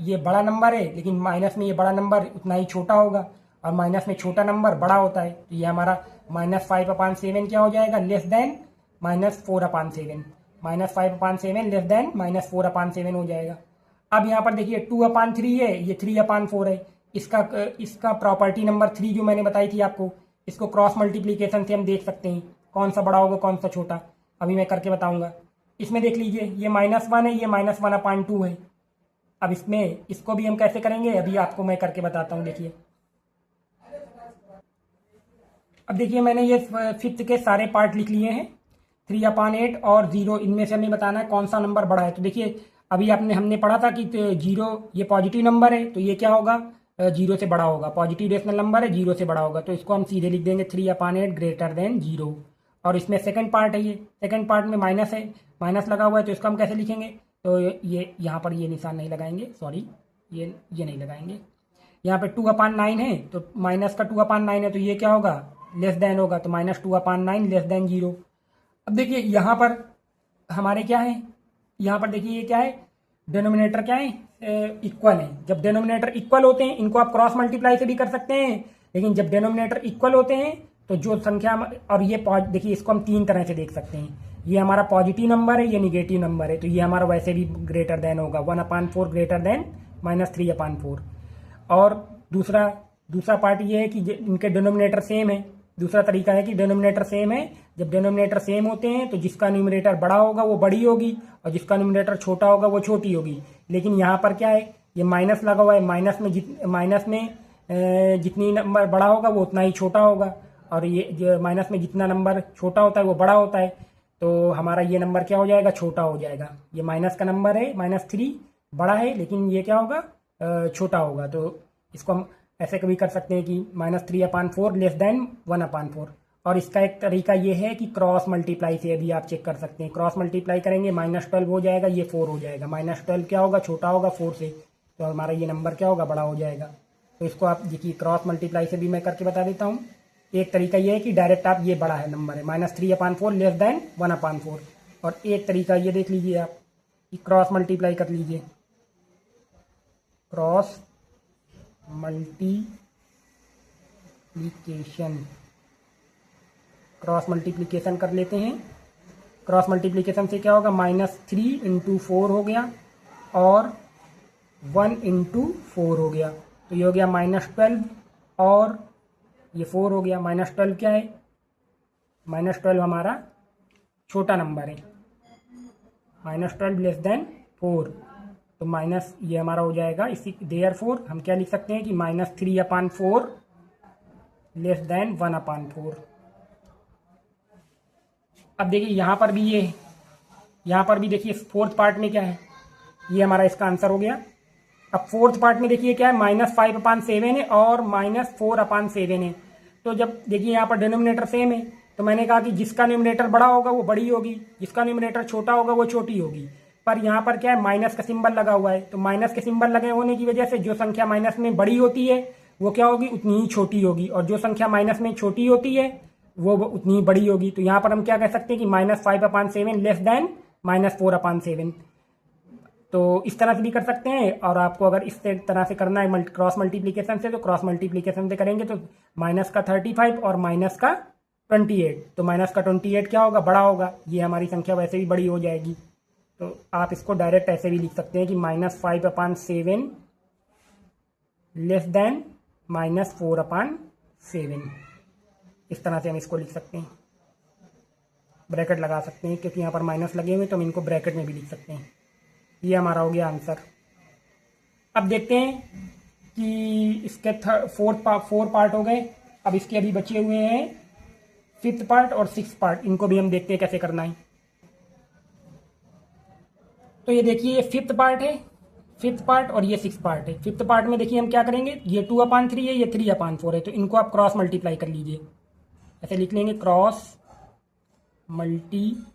ये बड़ा नंबर है, लेकिन माइनस में ये बड़ा नंबर उतना ही छोटा होगा, और माइनस में छोटा नंबर बड़ा होता है, तो ये हमारा -5/7 क्या हो जाएगा, लेस देन -4/7। -5/7 लेस देन -4/7 हो जाएगा। अब यहाँ पर देखिए 2/3 है, ये 3/4 है। इसका प्रॉपर्टी नंबर 3 जो मैंने बताई थी आपको, इसको क्रॉस मल्टीप्लीकेशन से हम देख सकते हैं कौन सा बड़ा होगा कौन सा छोटा, अभी मैं करके बताऊंगा। इसमें देख लीजिए ये -1 है, ये -1/2 है। अब इसको भी हम कैसे करेंगे अभी आपको मैं करके बताता हूँ। देखिए अब देखिए मैंने ये फिफ्थ के सारे पार्ट लिख लिए हैं, 3/8 और 0, इनमें से हमें बताना है कौन सा नंबर बड़ा है। तो देखिए अभी हमने पढ़ा था कि 0 ये पॉजिटिव नंबर है, तो ये क्या होगा, 0 से बड़ा होगा, पॉजिटिव रेशनल नंबर है, 0 से बड़ा होगा, तो इसको हम सीधे लिख देंगे 3/8 ग्रेटर देन 0। और इसमें सेकंड पार्ट है, ये सेकंड पार्ट में माइनस है, माइनस लगा हुआ है, तो इसको हम कैसे लिखेंगे, तो ये यहाँ पर ये निशान नहीं लगाएंगे, सॉरी ये नहीं लगाएंगे। यहाँ पे 2/9 है, तो माइनस का 2/9 है, तो ये क्या होगा, लेस देन होगा, तो -2/9 लेस देन 0। अब देखिए यहाँ पर हमारे क्या है, यहाँ पर देखिए ये क्या है, डिनोमिनेटर क्या है, इक्वल है। जब डिनोमिनेटर इक्वल होते हैं इनको आप क्रॉस मल्टीप्लाई से भी कर सकते हैं, लेकिन जब डिनोमिनेटर इक्वल होते हैं तो जो संख्या, और ये देखिए इसको हम 3 तरह से देख सकते हैं, ये हमारा पॉजिटिव नंबर है, ये निगेटिव नंबर है, तो ये हमारा वैसे भी ग्रेटर देन होगा, 1/4 ग्रेटर देन -3/4। और दूसरा पार्ट ये है कि इनके डिनोमिनेटर सेम है। दूसरा तरीका है कि डिनोमिनेटर सेम है, जब डिनोमिनेटर सेम होते हैं तो जिसका न्यूमरेटर बड़ा होगा वो बड़ी होगी, और जिसका न्यूमरेटर छोटा होगा वो छोटी होगी। लेकिन यहाँ पर क्या है, ये माइनस लगा हुआ है, माइनस में जितनी नंबर बड़ा होगा वो उतना ही छोटा होगा, और ये माइनस में जितना नंबर छोटा होता है वो बड़ा होता है, तो हमारा ये नंबर क्या हो जाएगा, छोटा हो जाएगा। ये माइनस का नंबर है, -3 बड़ा है, लेकिन ये क्या होगा, छोटा होगा। तो इसको हम ऐसे कभी कर सकते हैं कि -3/4 लेस देन 1/4। और इसका एक तरीका ये है कि क्रॉस मल्टीप्लाई से भी आप चेक कर सकते हैं। क्रॉस मल्टीप्लाई करेंगे, -12 हो जाएगा, ये 4 हो जाएगा, -12 क्या होगा, छोटा होगा 4 से, तो हमारा ये नंबर क्या होगा, बड़ा हो जाएगा। तो इसको आप देखिए क्रॉस मल्टीप्लाई से भी मैं करके बता देता हूँ। एक तरीका ये है कि डायरेक्ट आप ये बड़ा है नंबर है, -3/4 लेस देन 1/4। और एक तरीका ये देख लीजिए आप कि क्रॉस मल्टीप्लाई कर लीजिए, क्रॉस मल्टीप्लिकेशन कर लेते हैं। क्रॉस मल्टीप्लिकेशन से क्या होगा, -3 × 4 हो गया और 1 × 4 हो गया, तो ये हो गया -12 और ये 4 हो गया। -12 क्या है, -12 हमारा छोटा नंबर है, -12 लेस देन 4, तो माइनस ये हमारा हो जाएगा। इसी देयरफॉर हम क्या लिख सकते हैं कि -3/4 लेस देन 1/4। अब देखिए यहाँ पर भी ये, यहाँ पर भी देखिए फोर्थ पार्ट में क्या है, ये हमारा इसका आंसर हो गया। अब फोर्थ पार्ट में देखिए क्या है, -5/7 है और -4/7 है। तो जब देखिए यहाँ पर डिनोमिनेटर सेम है, तो मैंने कहा कि जिसका न्यूमरेटर बड़ा होगा वो बड़ी होगी, जिसका न्यूमरेटर छोटा होगा वो छोटी होगी। पर यहाँ पर क्या है, माइनस का सिंबल लगा हुआ है, तो माइनस के सिंबल लगे होने की वजह से जो संख्या माइनस में बड़ी होती है वो क्या होगी, उतनी ही छोटी होगी, और जो संख्या माइनस में छोटी होती है वो उतनी ही बड़ी होगी। तो यहाँ पर हम क्या कह सकते हैं कि -5/7 लेस देन -4/7। तो इस तरह से भी कर सकते हैं, और आपको अगर इस तरह से करना है क्रॉस मल्टीप्लीकेशन से, तो क्रॉस मल्टीप्लीकेशन से करेंगे तो -35 और -28, तो -28 क्या होगा, बड़ा होगा, ये हमारी संख्या वैसे भी बड़ी हो जाएगी। तो आप इसको डायरेक्ट ऐसे भी लिख सकते हैं कि -5/7 लेस देन -4/7, इस तरह से हम इसको लिख सकते हैं। ब्रैकेट लगा सकते हैं क्योंकि यहाँ पर माइनस लगे हुए, तो हम इनको ब्रैकेट में भी लिख सकते हैं। ये हमारा हो गया आंसर। अब देखते हैं कि इसके 4 पार्ट हो गए। अब इसके अभी बचे हुए हैं 5th पार्ट और 6th पार्ट, इनको भी हम देखते हैं कैसे करना है। तो ये देखिए ये 5th पार्ट है, 5th पार्ट और ये 6th पार्ट है। 5th पार्ट में देखिए हम क्या करेंगे, ये 2/3 है, ये 3/4 है, तो इनको आप क्रॉस मल्टीप्लाई कर लीजिए। ऐसे लिख लेंगे, क्रॉस मल्टीप्लीकेशन।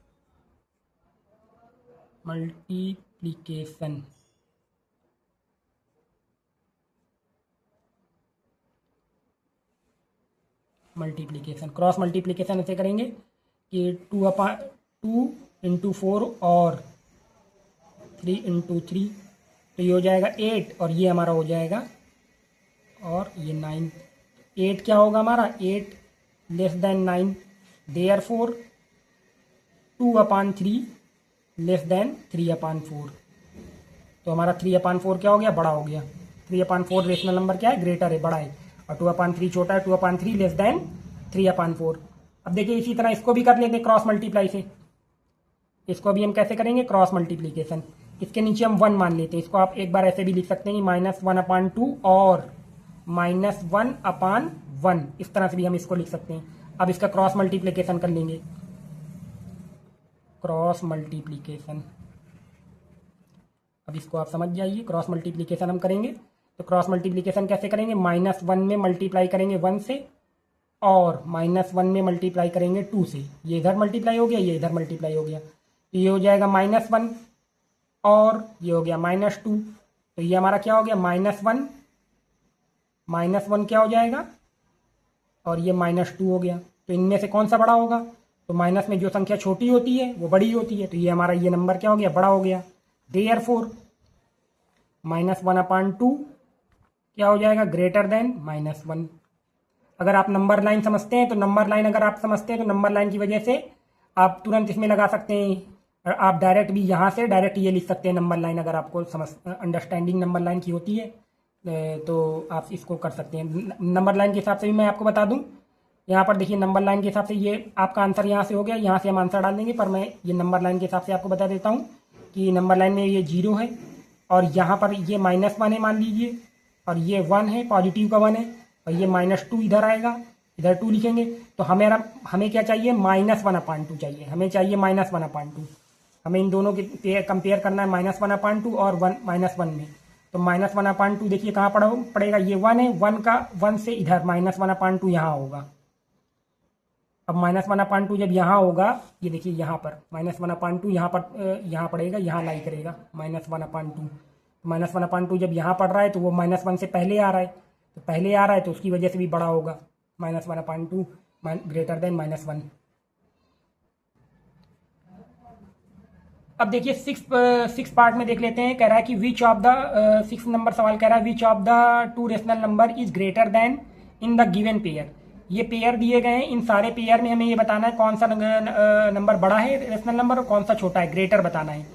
क्रॉस मल्टीप्लीकेशन ऐसे करेंगे कि 2 × 4 और 3 × 3, तो ये हो जाएगा 8, और ये हमारा हो जाएगा, और ये 9। 8 क्या होगा हमारा, 8 less than 9, therefore 2/3 less than 3/4। तो हमारा 3/4 क्या हो गया, बड़ा हो गया। 3/4 रेशनल नंबर क्या है, ग्रेटर है, बड़ा है, और 2/3 छोटा है। 2/3 लेस देन 3/4। अब देखिए इसी तरह इसको भी कर लेते हैं क्रॉस मल्टीप्लाई से। इसको भी हम कैसे करेंगे, क्रॉस मल्टीप्लीकेशन। इसके नीचे हम 1 मान लेते हैं, इसको आप एक बार ऐसे भी लिख सकते हैं कि -1/2 और -1/1, इस तरह से भी हम इसको लिख सकते हैं। अब इसका क्रॉस मल्टीप्लीकेशन कर लेंगे, क्रॉस मल्टीप्लीकेशन। अब इसको आप समझ जाइए, क्रॉस मल्टीप्लीकेशन हम करेंगे तो क्रॉस मल्टीप्लीकेशन कैसे करेंगे, -1 में मल्टीप्लाई करेंगे 1 से, और -1 में मल्टीप्लाई करेंगे 2 से। ये इधर मल्टीप्लाई हो गया, ये इधर मल्टीप्लाई हो गया, तो ये हो जाएगा -1, और ये हो गया -2। तो ये हमारा क्या हो गया, -1 क्या हो जाएगा, और ये -2 हो गया। तो इनमें से कौन सा बड़ा होगा, तो माइनस में जो संख्या छोटी होती है वो बड़ी होती है, तो ये हमारा ये नंबर क्या हो गया, बड़ा हो गया। देयरफॉर -1/2 क्या हो जाएगा, ग्रेटर देन -1। अगर आप नंबर लाइन समझते हैं तो नंबर लाइन की वजह से आप तुरंत इसमें लगा सकते हैं। आप डायरेक्ट भी यहाँ से डायरेक्ट ये लिख सकते हैं नंबर लाइन, अगर आपको अंडरस्टैंडिंग नंबर लाइन की होती है तो आप इसको कर सकते हैं। नंबर लाइन के हिसाब से भी मैं आपको बता दूं, यहाँ पर देखिए नंबर लाइन के हिसाब से ये आपका आंसर यहाँ से हो गया, यहाँ से हम आंसर डाल देंगे, पर मैं ये नंबर लाइन के हिसाब से आपको बता देता हूँ कि नंबर लाइन में ये 0 है, और यहाँ पर ये -1 है मान लीजिए, और ये 1 है, पॉजिटिव का 1 है, और ये -2 इधर आएगा, इधर 2 लिखेंगे। तो हमें क्या चाहिए, -1/2 चाहिए, हमें चाहिए -1/2। हमें इन दोनों के कंपेयर करना है, -1/2 और -1 में। तो -1/2 देखिए कहाँ पड़ेगा, ये 1 है, 1 से इधर -1/2 यहाँ होगा। अब -1/2 जब यहाँ होगा, ये देखिए यहाँ पर -1/2 यहाँ पड़ेगा, यहाँ लाई करेगा -1/2। -1/2 जब यहाँ पड़ रहा है तो वो -1 से पहले आ रहा है, तो उसकी वजह से भी बड़ा होगा, -1/2 ग्रेटर देन -1। अब देखिए 6 पार्ट में देख लेते हैं। कह रहा है कि विच ऑफ द 6 नंबर सवाल कह रहा है, विच of the 2 rational number is greater then in the given pair. ये पेयर दिए गए हैं, इन सारे पेयर में हमें ये बताना है कौन सा नंबर बड़ा है रेशनल नंबर और कौन सा छोटा है, ग्रेटर बताना है।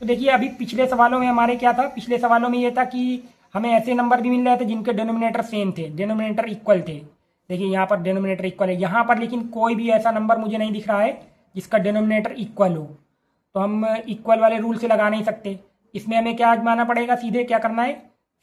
तो देखिए अभी पिछले सवालों में हमारे क्या था, पिछले सवालों में ये था कि हमें ऐसे नंबर भी मिल रहे थे जिनके डिनोमिनेटर सेम थे, डिनोमिनेटर इक्वल थे। देखिए यहाँ पर डिनोमिनेटर इक्वल है, यहाँ पर लेकिन कोई भी ऐसा नंबर मुझे नहीं दिख रहा है जिसका डिनोमिनेटर इक्वल हो। तो हम इक्वल वाले रूल से लगा नहीं सकते, इसमें हमें क्या आजमाना पड़ेगा, सीधे क्या करना है,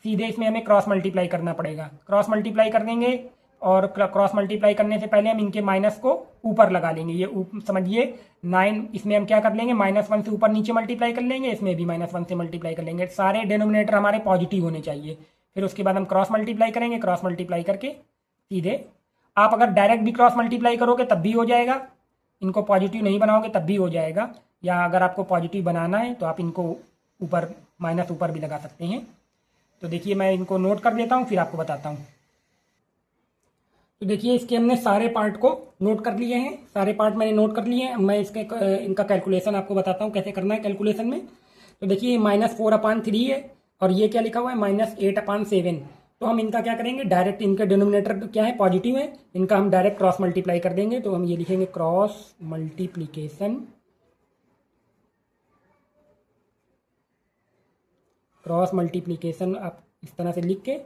सीधे इसमें हमें क्रॉस मल्टीप्लाई करना पड़ेगा। क्रॉस मल्टीप्लाई कर देंगे और क्रॉस मल्टीप्लाई करने से पहले हम इनके माइनस को ऊपर लगा लेंगे। ये समझिए 9, इसमें हम क्या कर लेंगे, -1 से ऊपर नीचे मल्टीप्लाई कर लेंगे, इसमें भी -1 से मल्टीप्लाई कर लेंगे। सारे डिनोमिनेटर हमारे पॉजिटिव होने चाहिए। फिर उसके बाद हम क्रॉस मल्टीप्लाई करेंगे, क्रॉस मल्टीप्लाई करके सीधे, आप अगर डायरेक्ट भी क्रॉस मल्टीप्लाई करोगे तब भी हो जाएगा, इनको पॉजिटिव नहीं बनाओगे तब भी हो जाएगा, या अगर आपको पॉजिटिव बनाना है तो आप इनको ऊपर माइनस ऊपर भी लगा सकते हैं। तो देखिए मैं इनको नोट कर देता हूँ, फिर आपको बताता हूँ। तो देखिए इसके हमने सारे पार्ट को नोट कर लिए हैं, सारे पार्ट मैंने नोट कर लिए हैं। मैं इसके इनका कैलकुलेशन आपको बताता हूँ कैसे करना है कैलकुलेशन में। तो देखिए -4/3 है और ये क्या लिखा हुआ है -8/7। तो हम इनका क्या करेंगे, डायरेक्ट इनके डिनोमिनेटर क्या है, पॉजिटिव है, इनका हम डायरेक्ट क्रॉस मल्टीप्लाई कर देंगे। तो हम ये लिखेंगे क्रॉस मल्टीप्लीकेशन आप इस तरह से लिख के,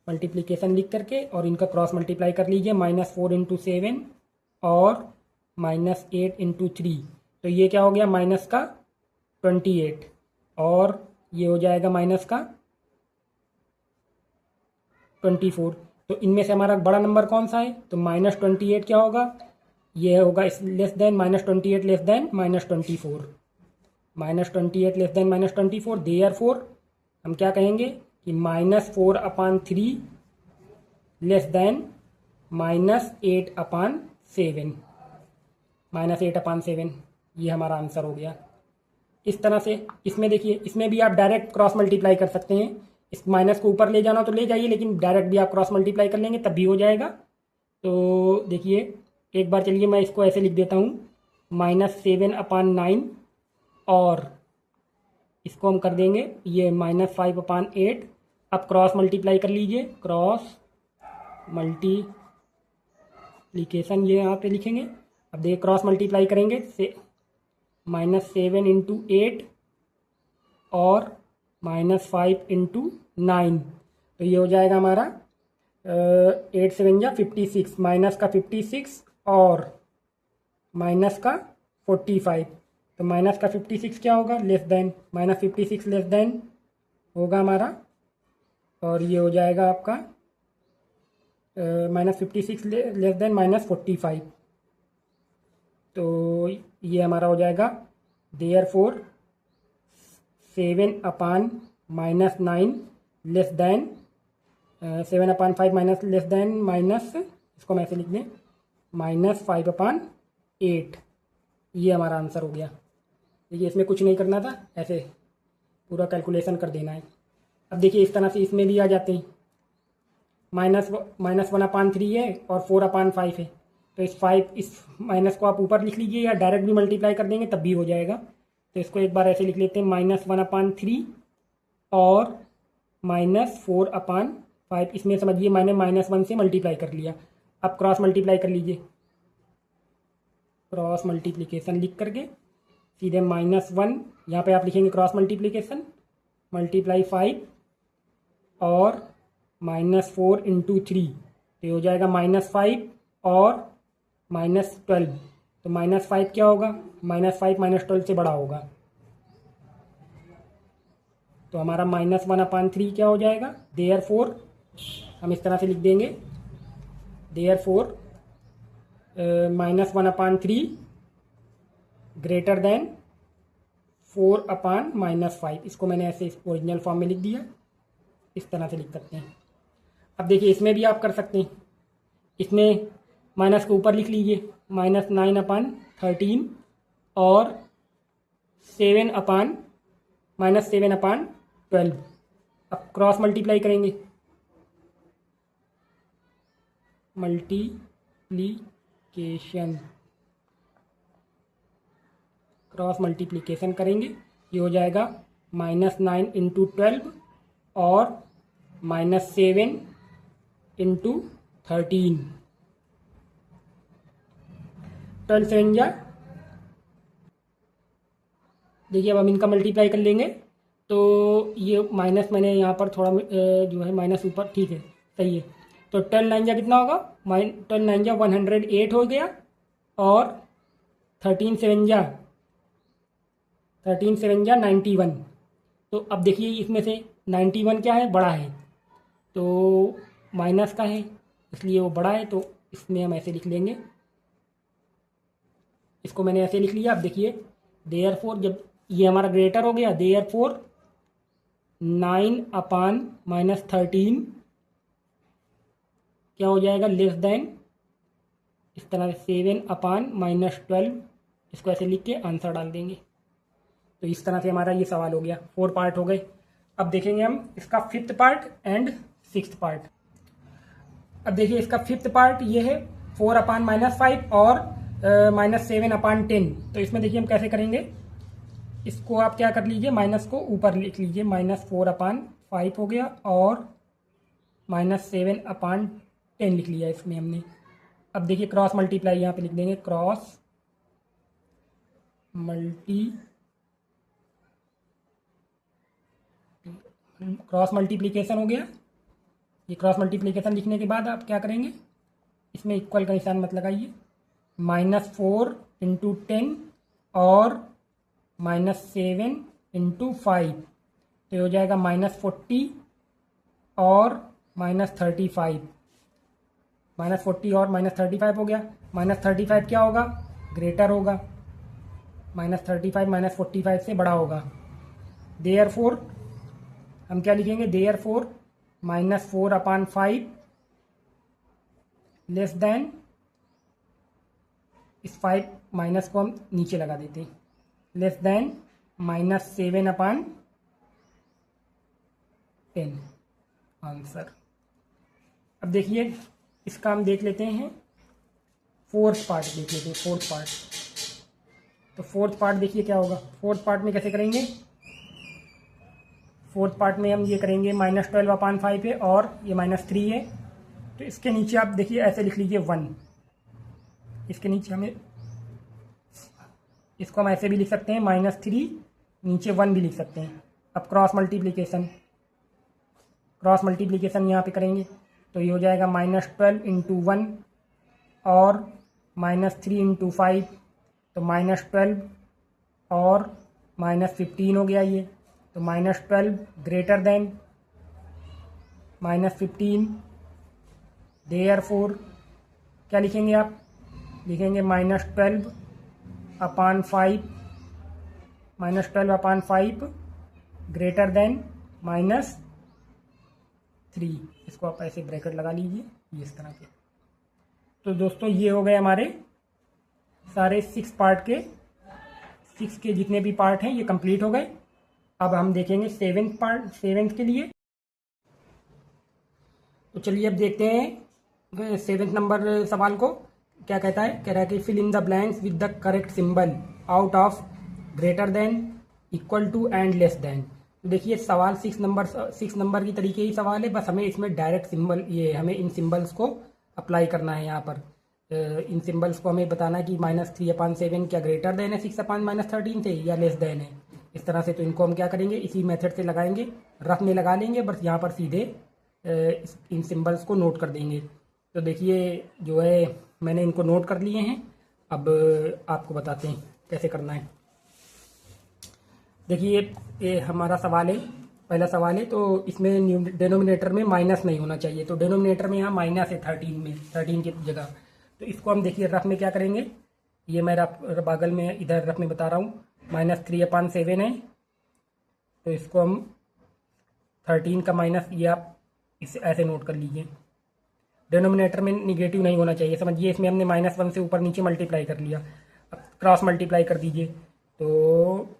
मल्टीप्लिकेशन लिख करके और इनका क्रॉस मल्टीप्लाई कर लीजिए, -4 × 7 और -8 × 3। तो ये क्या हो गया, माइनस का 28 और ये हो जाएगा माइनस का 24। तो इनमें से हमारा बड़ा नंबर कौन सा है, तो -28 क्या होगा, ये होगा less than -28 less than -24, -28 less than -24। Therefore हम क्या कहेंगे कि -4/3 लेस देन -8/7, -8/7 ये हमारा आंसर हो गया। इस तरह से इसमें देखिए, इसमें भी आप डायरेक्ट क्रॉस मल्टीप्लाई कर सकते हैं, इस माइनस को ऊपर ले जाना तो ले जाइए, लेकिन डायरेक्ट भी आप क्रॉस मल्टीप्लाई कर लेंगे तब भी हो जाएगा। तो देखिए एक बार चलिए मैं इसको ऐसे लिख देता हूँ, -7/9 और इसको हम कर देंगे ये -5/8। अब क्रॉस मल्टीप्लाई कर लीजिए, क्रॉस मल्टीप्लिकेशन ये यहाँ पे लिखेंगे। अब देखिए क्रॉस मल्टीप्लाई करेंगे से -7 × 8 और -5 × 9। तो ये हो जाएगा हमारा 8 7 जा 56, माइनस का 56 और माइनस का 45। तो माइनस का 56 क्या होगा, लेस देन, -56 लेस देन होगा हमारा, और ये हो जाएगा आपका -56 लेस देन -45। तो ये हमारा हो जाएगा therefore 7/-9 less than 7/5 minus less than minus, इसको हम ऐसे लिख दें -5/8। ये हमारा आंसर हो गया। देखिए इसमें कुछ नहीं करना था, ऐसे पूरा कैलकुलेशन कर देना है। अब देखिए इस तरह से इसमें भी आ जाते हैं, -1/3 है और 4/5 है। तो इस माइनस को आप ऊपर लिख लीजिए या डायरेक्ट भी मल्टीप्लाई कर देंगे तब भी हो जाएगा। तो इसको एक बार ऐसे लिख लेते हैं, -1/3 और -4/5। इसमें समझिए मैंने -1 से मल्टीप्लाई कर लिया। अब क्रॉस मल्टीप्लाई कर लीजिए, क्रॉस मल्टीप्लिकेशन लिख करके सीधे -1 यहाँ पे आप लिखेंगे क्रॉस मल्टीप्लिकेशन मल्टीप्लाई 5 और -4 × 3। तो ये हो जाएगा -5 और -12। तो -5 क्या होगा, -5 -12 से बड़ा होगा। तो हमारा -1/3 क्या हो जाएगा, देयरफॉर हम इस तरह से लिख देंगे, देयरफॉर -1/3 ग्रेटर देन 4/-5। इसको मैंने ऐसे ओरिजिनल फॉर्म में लिख दिया, इस तरह से लिख सकते हैं। अब देखिए इसमें भी आप कर सकते हैं, इसमें माइनस को ऊपर लिख लीजिए, -9/13 और -7/12। अब क्रॉस मल्टीप्लाई करेंगे, मल्टीप्लिकेशन, क्रॉस मल्टीप्लिकेशन करेंगे, ये हो जाएगा -9 × 12 और -7 × 13। 12 7 जा, देखिए अब हम इनका मल्टीप्लाई कर लेंगे। तो ये माइनस मैंने यहाँ पर थोड़ा जो है माइनस ऊपर, ठीक है सही है। तो 12 9 जा कितना होगा, 12 9 जा 108 हो गया और 13 7 जा 91। तो अब देखिए इसमें से 91 क्या है, बड़ा है, तो माइनस का है इसलिए वो बड़ा है, तो इसमें हम ऐसे लिख लेंगे, इसको मैंने ऐसे लिख लिया। अब देखिए देयरफॉर, जब ये हमारा ग्रेटर हो गया, देयरफॉर 9/-13 क्या हो जाएगा, लेस देन, इस तरह से 7/-12, इसको ऐसे लिख के आंसर डाल देंगे। तो इस तरह से हमारा ये सवाल हो गया, 4 पार्ट हो गए। अब देखेंगे हम इसका 5th part and 6th part. अब देखिए इसका 5th पार्ट ये है 4/-5 और -7/10। तो इसमें देखिए हम कैसे करेंगे, इसको आप क्या कर लीजिए, माइनस को ऊपर लिख लीजिए, -4/5 हो गया और -7/10 लिख लिया इसमें हमने। अब देखिए क्रॉस मल्टीप्लाई यहाँ पे लिख देंगे, क्रॉस मल्टीप्लीकेशन हो गया। ये क्रॉस मल्टीप्लीकेशन लिखने के बाद आप क्या करेंगे, इसमें इक्वल का निशान मत लगाइए, -4 × 10 और -7 × 5, तो ये हो जाएगा -40 और -35, -40 और -35 हो गया। -35 क्या होगा, ग्रेटर होगा, -35 -45 से बड़ा होगा। देयरफॉर हम क्या लिखेंगे, देयरफॉर -4/5 लेस देन, इस 5 माइनस को हम नीचे लगा देते हैं, लेस देन -7/10 आंसर। अब देखिए इसका हम देख लेते हैं, 4th पार्ट देख लेते हैं, 4th पार्ट। तो 4th पार्ट देखिए क्या होगा, 4th पार्ट में कैसे करेंगे, 4th पार्ट में हम ये करेंगे -12/5 है और ये -3 है, तो इसके नीचे आप देखिए ऐसे लिख लीजिए 1, इसके नीचे हमें, इसको हम ऐसे भी लिख सकते हैं -3, नीचे 1 भी लिख सकते हैं। अब क्रॉस मल्टीप्लिकेशन यहाँ पे करेंगे, तो ये हो जाएगा -12 × 1 और -3 × 5, तो -12 और -15 हो गया ये, तो -12 ग्रेटर देन -15, देयरफॉर क्या लिखेंगे आप, लिखेंगे -12/5 ग्रेटर देन -3, इसको आप ऐसे ब्रैकेट लगा लीजिए, ये इस तरह के। तो दोस्तों ये हो गए हमारे सारे 6 पार्ट के, 6 के जितने भी पार्ट हैं ये कंप्लीट हो गए। अब हम देखेंगे 7th पार्ट, 7th के लिए। तो चलिए अब देखते हैं 7th नंबर सवाल को क्या कहता है। कह रहा है कि fill in the blanks with the correct symbol out of, greater than, equal to and less than. तो देखिए सवाल 6 नंबर की तरीके ही सवाल है, बस हमें इसमें डायरेक्ट सिंबल, ये हमें इन सिंबल्स को अप्लाई करना है। यहाँ पर इन सिंबल्स को हमें बताना है कि -3/7 क्या ग्रेटर देन है 6/-13 से या लेस देन है, इस तरह से। तो इनको हम क्या करेंगे, इसी मेथड से लगाएंगे, रफ में लगा लेंगे, बस यहाँ पर सीधे इन सिंबल्स को नोट कर देंगे। तो देखिए जो है मैंने इनको नोट कर लिए हैं, अब आपको बताते हैं कैसे करना है। देखिए ये हमारा सवाल है, पहला सवाल है, तो इसमें डेनोमिनेटर में माइनस नहीं होना चाहिए, तो डेनोमिनेटर में यहाँ माइनस है 13 में, 13 की जगह। तो इसको हम देखिए रफ में क्या करेंगे, ये मैं बगल में इधर रफ में बता रहा हूँ, -3/7 है, तो इसको हम 13 का माइनस, ये आप इसे ऐसे नोट कर लीजिए। डेनोमिनेटर में निगेटिव नहीं होना चाहिए, समझिए। इसमें हमने -1 से ऊपर नीचे मल्टीप्लाई कर लिया, अब क्रॉस मल्टीप्लाई कर दीजिए। तो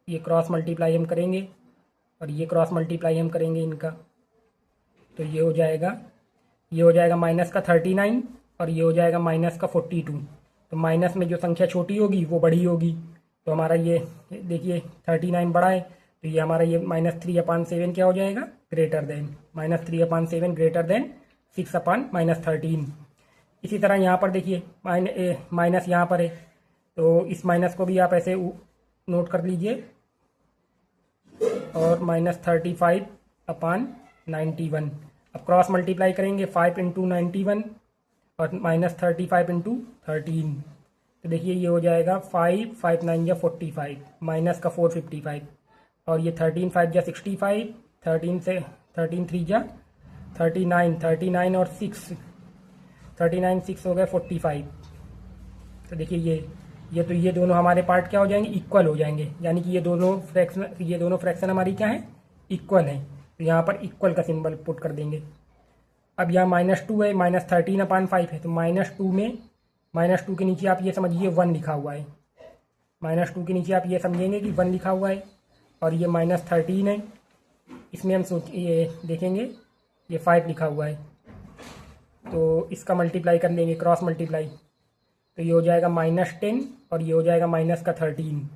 ये क्रॉस मल्टीप्लाई हम करेंगे और ये क्रॉस मल्टीप्लाई हम करेंगे इनका, तो ये हो जाएगा माइनस का 39 और ये हो जाएगा माइनस का 42। तो माइनस में जो संख्या छोटी होगी वो बड़ी होगी, तो हमारा ये देखिए 39 बड़ा है, तो ये हमारा ये -3/7 क्या हो जाएगा, ग्रेटर देन, -3/7 ग्रेटर देन 6/-13। इसी तरह यहाँ पर देखिए माइनस यहाँ पर है, तो इस माइनस को भी आप ऐसे नोट कर लीजिए, और -35/91। अब क्रॉस मल्टीप्लाई करेंगे 5 × 91 और -35 × 13, तो देखिए ये हो जाएगा 5, 5 9 या 45, माइनस का 455, और ये 13 5 या 65, 13 से 13 3 जा 39, 39 और 6, 39 6 हो गए 45। तो देखिए ये दोनों हमारे पार्ट क्या हो जाएंगे, इक्वल हो जाएंगे, यानी कि ये दोनों फ्रैक्शन हमारी क्या है, इक्वल है। तो यहाँ पर इक्वल का सिंबल पुट कर देंगे। अब यहाँ -2 है, -13/5 है, तो -2 के नीचे आप ये समझिए 1 लिखा हुआ है। -2 के नीचे आप ये समझेंगे कि 1 लिखा हुआ है, और ये -13 है, इसमें हम ये देखेंगे ये 5 लिखा हुआ है, तो इसका मल्टीप्लाई कर लेंगे, क्रॉस मल्टीप्लाई, तो ये हो जाएगा -10 और ये हो जाएगा -13।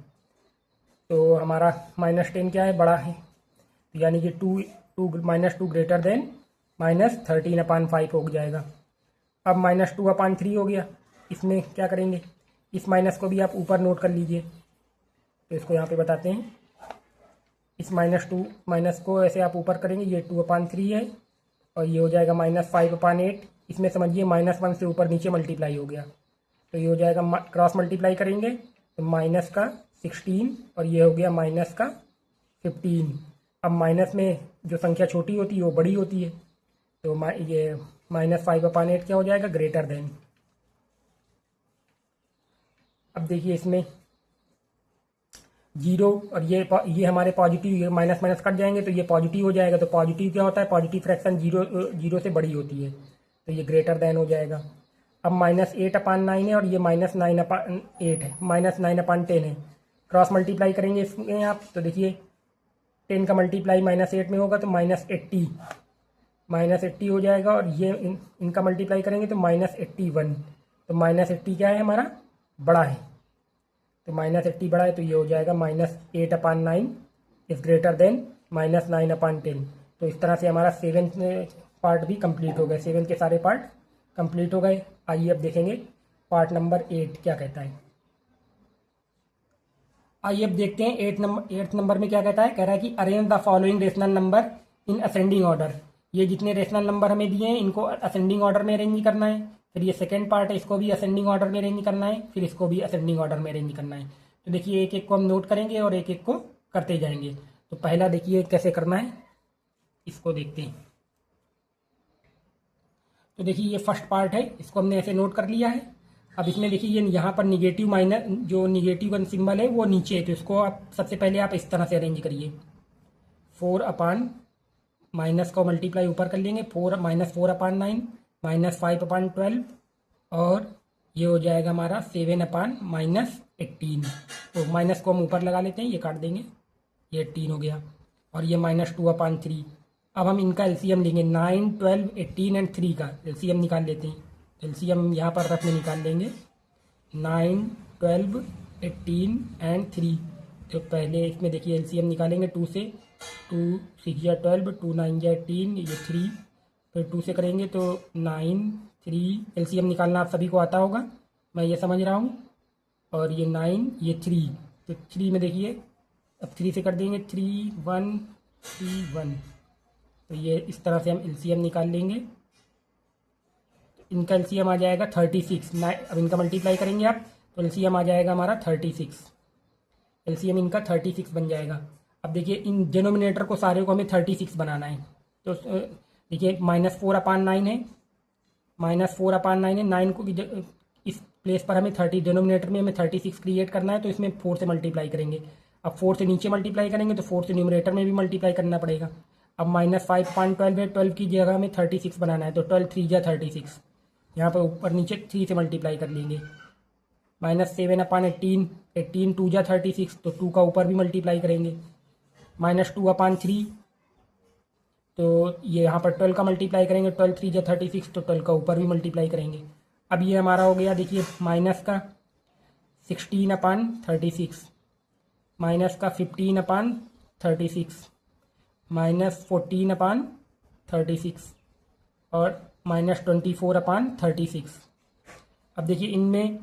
तो हमारा -10 क्या है, बड़ा है, यानी कि -2 ग्रेटर देन -13/5 हो जाएगा। अब -2/3 हो गया, इसमें क्या करेंगे, इस माइनस को भी आप ऊपर नोट कर लीजिए, तो इसको यहाँ पे बताते हैं। इस माइनस को ऐसे आप ऊपर करेंगे, ये 2/3 है, और ये हो जाएगा -5/8। इसमें समझिए -1 से ऊपर नीचे मल्टीप्लाई हो गया, तो ये हो जाएगा, क्रॉस मल्टीप्लाई करेंगे तो माइनस का 16 और ये हो गया माइनस का 15। अब माइनस में जो संख्या छोटी होती है वो बड़ी होती है, तो ये -5/8 क्या हो जाएगा, ग्रेटर देन। अब देखिए इसमें 0 और ये हमारे पॉजिटिव, ये माइनस माइनस कट जाएंगे तो ये पॉजिटिव हो जाएगा। तो पॉजिटिव क्या होता है, पॉजिटिव फ्रैक्शन जीरो से बड़ी होती है, तो ये ग्रेटर देन हो जाएगा। अब -8/9 है और ये -9/8 है, -9/10 है, क्रॉस मल्टीप्लाई करेंगे इसमें आप, तो देखिए 10 का मल्टीप्लाई -8 में होगा तो -80 हो जाएगा, और ये इनका मल्टीप्लाई करेंगे तो -81। तो -80 क्या है हमारा, बड़ा है, तो -80 बड़ा है, तो ये हो जाएगा -8/9 इज ग्रेटर देन -9/10। तो इस तरह से हमारा 7 पार्ट भी कंप्लीट हो गए, 7 के सारे पार्ट कंप्लीट हो गए। आइए अब देखेंगे पार्ट नंबर 8 क्या कहता है। आइए अब देखते हैं 8 नंबर में क्या कहता है। कह रहा है कि arrange the following rational number in ascending order. ये जितने रेशनल नंबर हमें दिए हैं इनको असेंडिंग ऑर्डर में अरेंज करना है। फिर ये सेकंड पार्ट है, इसको भी असेंडिंग ऑर्डर में अरेंज करना है, फिर इसको भी असेंडिंग ऑर्डर में अरेंज करना है। तो देखिए एक एक को हम नोट करेंगे और एक एक को करते जाएंगे। तो पहला देखिए कैसे करना है, इसको देखते हैं। तो देखिए ये फर्स्ट पार्ट है, इसको हमने ऐसे नोट कर लिया है। अब इसमें देखिए ये यहाँ पर निगेटिव माइनस जो निगेटिव वन सिंबल है वो नीचे है, तो इसको आप सबसे पहले आप इस तरह से अरेंज करिए। 4 माइनस को मल्टीप्लाई ऊपर कर लेंगे, -4/9 -5/12 और ये हो जाएगा हमारा 7/-18। तो माइनस को हम ऊपर लगा लेते हैं, ये काट देंगे, ये 18 हो गया, और ये -2/3। अब हम इनका एलसीएम लेंगे, 9, 12, 18 एंड 3 का एलसीएम निकाल लेते हैं। एलसीएम यहाँ पर रफ में निकाल लेंगे, 9, 12, 18 एंड 3। तो पहले इसमें देखिए एलसीएम निकालेंगे 2 से, 2 6 या 12, 2 9 या 18, ये 3, फिर 2 से करेंगे तो 9, 3। एलसीएम निकालना आप सभी को आता होगा, मैं ये समझ रहा हूँ। और ये 9, ये 3, तो 3 में देखिए अब 3 से कर देंगे, 3 1 3 1। तो ये इस तरह से हम एलसीएम निकाल लेंगे। इनका एलसीएम आ जाएगा 36। अब इनका मल्टीप्लाई करेंगे आप तो एलसीएम आ जाएगा हमारा 36। एलसीएम इनका 36 बन जाएगा। अब देखिए इन डिनोमिनेटर को सारे को हमें 36 बनाना है। तो देखिए -4/9 है, -4/9 है, 9 को इस प्लेस पर हमें 30 डिनोमिनेटर में हमें 36 क्रिएट करना है, तो इसमें 4 से मल्टीप्लाई करेंगे। अब 4 से नीचे मल्टीप्लाई करेंगे तो 4 से न्यूमरेटर में भी मल्टीप्लाई करना पड़ेगा। अब -5/12 है, 12 की जगह हमें 36 बनाना है, तो 12 3 जा 36। यहाँ पर ऊपर नीचे 3 से मल्टीप्लाई कर लेंगे। -7/18, 18 2 जा 36, तो 2 का ऊपर भी मल्टीप्लाई करेंगे। -2/3, तो ये यहाँ पर 12 का मल्टीप्लाई करेंगे, 12 3 जा 36, तो 12 का ऊपर भी मल्टीप्लाई करेंगे। अब ये हमारा हो गया देखिए माइनस का 16/36, माइनस का 15/36, -14/36 और -24/36। अब देखिए इनमें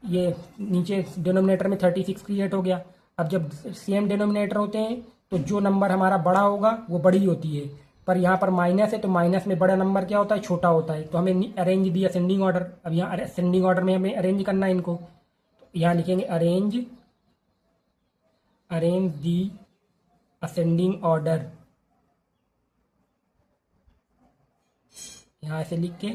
ये नीचे डिनोमिनेटर में 36 क्रिएट हो गया। अब जब सेम डिनोमिनेटर होते हैं तो जो नंबर हमारा बड़ा होगा वो बड़ी होती है, पर यहाँ पर माइनस है, तो माइनस में बड़ा नंबर क्या होता है, छोटा होता है। तो हमें अरेंज दी असेंडिंग ऑर्डर। अब यहाँ असेंडिंग ऑर्डर में हमें अरेंज करना है इनको, तो यहाँ लिखेंगे अरेंज दी असेंडिंग ऑर्डर। यहाँ ऐसे लिख के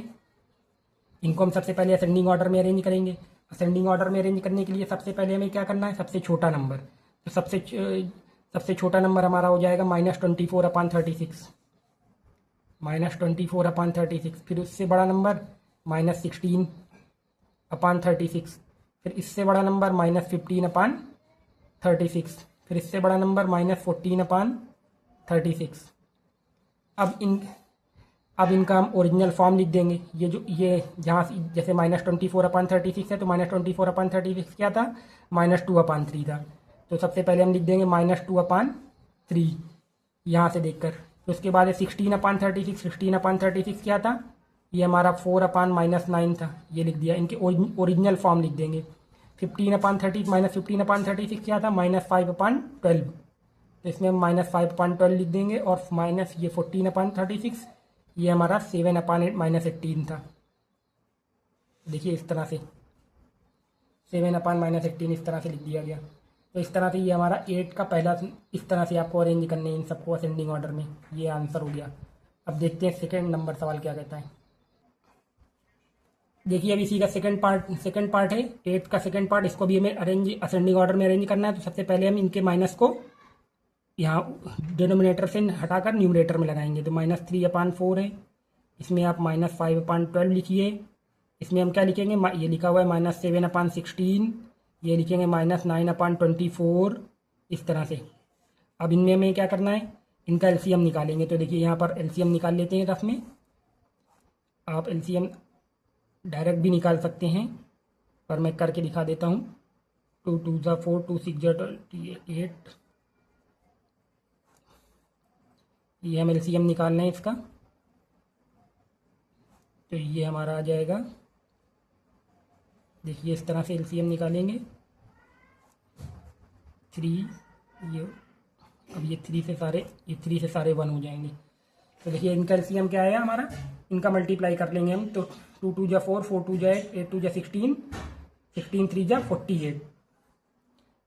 इनको हम सबसे पहले असेंडिंग ऑर्डर में अरेंज करेंगे। असेंडिंग ऑर्डर में अरेंज करने के लिए सबसे पहले हमें क्या करना है, सबसे छोटा नंबर। तो सबसे छोटा नंबर हमारा हो जाएगा -24/36, -24/36। फिर उससे बड़ा नंबर -16/36। फिर इससे बड़ा नंबर -15/36। फिर इससे बड़ा नंबर -14/36। अब इनका हम ओरिजिनल फॉर्म लिख देंगे। ये जहाँ जैसे -24/36 है, तो -24/36 क्या था, -2/3 था। तो सबसे पहले हम लिख देंगे -2/3 यहाँ से देखकर। तो उसके बाद 16/36, 16/36 क्या था, ये हमारा 4/-9 था, ये लिख दिया। इनके ओरिजिनल फॉर्म लिख देंगे। 15/30 -15/36 क्या था, -5/12। तो इसमें हम -5/12 लिख देंगे, और माइनस ये 14/36, ये हमारा 7/-18 था। देखिए इस तरह से 7/-18 इस तरह से लिख दिया गया। तो इस तरह से ये हमारा 8 का पहला, इस तरह से आपको अरेंज करने हैं इन सबको असेंडिंग ऑर्डर में। ये आंसर हो गया। अब देखते हैं सेकेंड नंबर सवाल क्या कहता है। देखिए अब इसी का सेकंड पार्ट है 8 का सेकंड पार्ट। इसको भी हमें असेंडिंग ऑर्डर में अरेंज करना है। तो सबसे पहले हम इनके माइनस को यहाँ डिनोमिनेटर से हटाकर न्यूमरेटर में लगाएंगे। तो -3/4 है, इसमें आप -5/12 लिखिए। इसमें हम क्या लिखेंगे, ये लिखा हुआ है -7/16, ये लिखेंगे -9/24, इस तरह से। अब इनमें हमें क्या करना है, इनका एलसीएम निकालेंगे। तो देखिए यहाँ पर एलसीएम निकाल लेते हैं रफ में। आप एलसीएम डायरेक्ट भी निकाल सकते हैं, पर मैं करके दिखा देता हूँ। 2 2 4, 2 6 28। ये हम एलसीएम निकालना है इसका। तो ये हमारा आ जाएगा, देखिए इस तरह से एलसीएम निकालेंगे। 3, ये अब ये 3 से सारे 1 हो जाएंगे। तो देखिए इनका एलसीएम क्या आया हमारा, इनका मल्टीप्लाई कर लेंगे हम। तो 2 2 4, 4 2 8, 8 2 16, 16 3 48।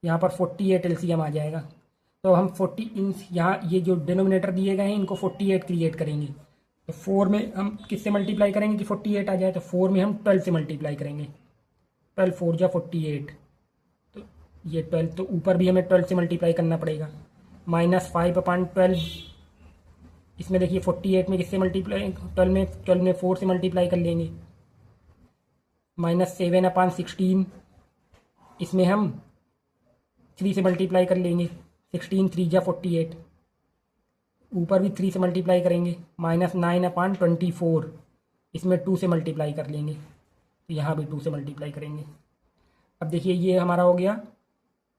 यहाँ पर 48 एलसीएम आ जाएगा। तो हम 40 यहाँ ये जो डिनोमिनेटर दिए गए हैं इनको 48 क्रिएट करेंगे। तो 4 में हम किससे मल्टीप्लाई करेंगे कि 48 आ जाए, तो 4 में हम 12 से मल्टीप्लाई करेंगे। 12 4 जा 48। तो ये 12, तो ऊपर भी हमें 12 से मल्टीप्लाई करना पड़ेगा। -5/12, इसमें देखिए 48 में किससे मल्टीप्लाई, 12 में 4 से मल्टीप्लाई कर लेंगे। -7/16, इसमें हम 3 से मल्टीप्लाई कर लेंगे। 16 3 जा 48, ऊपर भी 3 से मल्टीप्लाई करेंगे। -9/24, इसमें 2 से मल्टीप्लाई कर लेंगे। तो यहाँ भी 2 से मल्टीप्लाई करेंगे। अब देखिए ये हमारा हो गया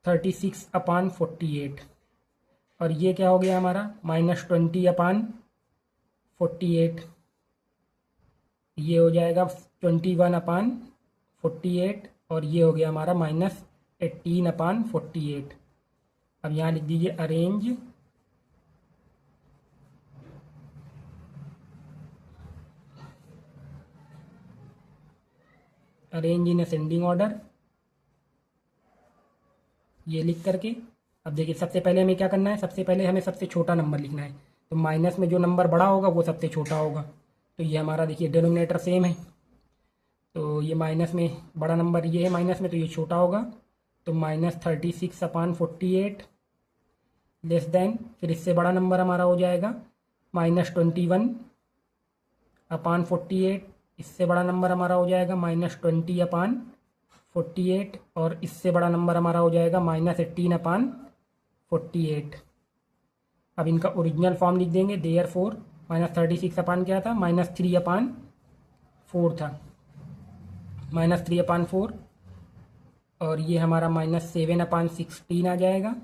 36/48, और ये क्या हो गया हमारा -20/48। ये हो जाएगा 21/48, और ये हो गया हमारा -18/48। अब यहाँ लिख दीजिए अरेंज इन असेंडिंग ऑर्डर, ये लिख करके। अब देखिए सबसे पहले हमें क्या करना है, सबसे पहले हमें सबसे छोटा नंबर लिखना है। तो माइनस में जो नंबर बड़ा होगा वो सबसे छोटा होगा। तो ये हमारा देखिए डिनोमिनेटर सेम है। तो ये माइनस में बड़ा नंबर ये है माइनस में, तो ये छोटा होगा। तो -36/48 लेस देन, फिर इससे बड़ा नंबर हमारा हो जाएगा -21/48। इससे बड़ा नंबर हमारा हो जाएगा -20/48, और इससे बड़ा नंबर हमारा हो जाएगा -18/48। अब इनका ओरिजिनल फॉर्म लिख देंगे। देयरफॉर -36 क्या था, -3/4 था, -3/4, और ये हमारा -7/16 आ जाएगा।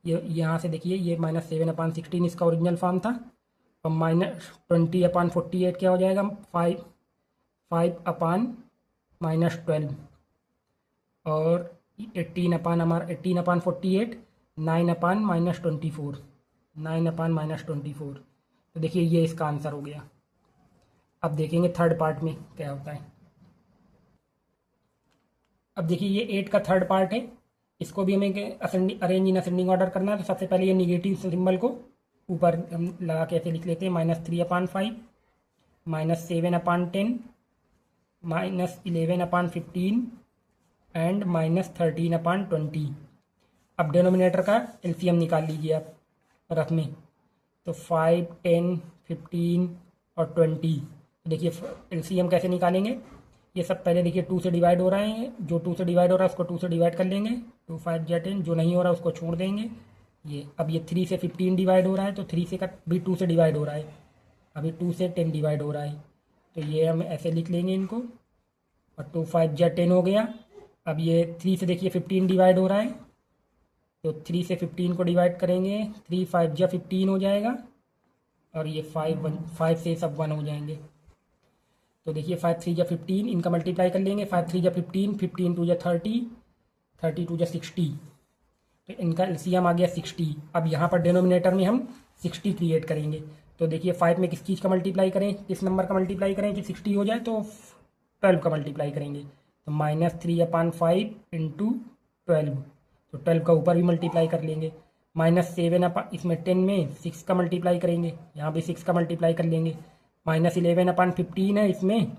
ये यहाँ से देखिए ये -7/16 इसका ओरिजिनल फॉर्म था। और -20/48 क्या हो जाएगा, 5/-12, और 18/48 9/-24, 9/-24। तो देखिए ये इसका आंसर हो गया। अब देखेंगे थर्ड पार्ट में क्या होता है। अब देखिए ये 8 का थर्ड पार्ट है, इसको भी हमें अरेंज इन असेंडिंग ऑर्डर करना है। तो सबसे पहले ये निगेटिव सिंबल को ऊपर हम लगा के ऐसे लिख लेते हैं, -3/5, -7/10, -11/15 एंड -13/20। अब डिनोमिनेटर का एलसीएम निकाल लीजिए आप रफ में। तो 5, 10, 15 और 20। देखिए एलसीएम कैसे निकालेंगे, ये सब पहले देखिए 2 से डिवाइड हो रहे हैं, जो 2 से डिवाइड हो रहा है उसको 2 से डिवाइड कर लेंगे, 2 5 या 10, जो नहीं हो रहा है उसको छोड़ देंगे। ये अब ये 3 से 15 डिवाइड हो रहा है, तो 3 से का भी 2 से डिवाइड हो रहा है, अभी 2 से 10 डिवाइड हो रहा है, तो ये हम ऐसे लिख लेंगे इनको। और 2 5 या 10 हो गया। अब ये 3 से देखिए 15 डिवाइड हो रहा है, तो 3 से 15 को डिवाइड करेंगे, 3 5 या 15 हो जाएगा, और ये 5 से सब 1 हो जाएंगे। तो देखिए 5 3 या 15, इनका मल्टीप्लाई कर लेंगे, 5 3 या 15, 15 2 या 30, 30 2 या 60, तो इनका एलसीएम आ गया 60। अब यहाँ पर डिनोमिनेटर में हम 60 क्रिएट करेंगे। तो देखिए 5 में किस चीज़ का मल्टीप्लाई करें, किस नंबर का मल्टीप्लाई करें कि 60 हो जाए, तो 12 का मल्टीप्लाई करेंगे। तो -3/5 इंटू 12, तो 12 का ऊपर भी मल्टीप्लाई कर लेंगे। -7 इसमें 10 में 6 का मल्टीप्लाई करेंगे, यहाँ भी 6 का मल्टीप्लाई कर लेंगे। -11/15 है, इसमें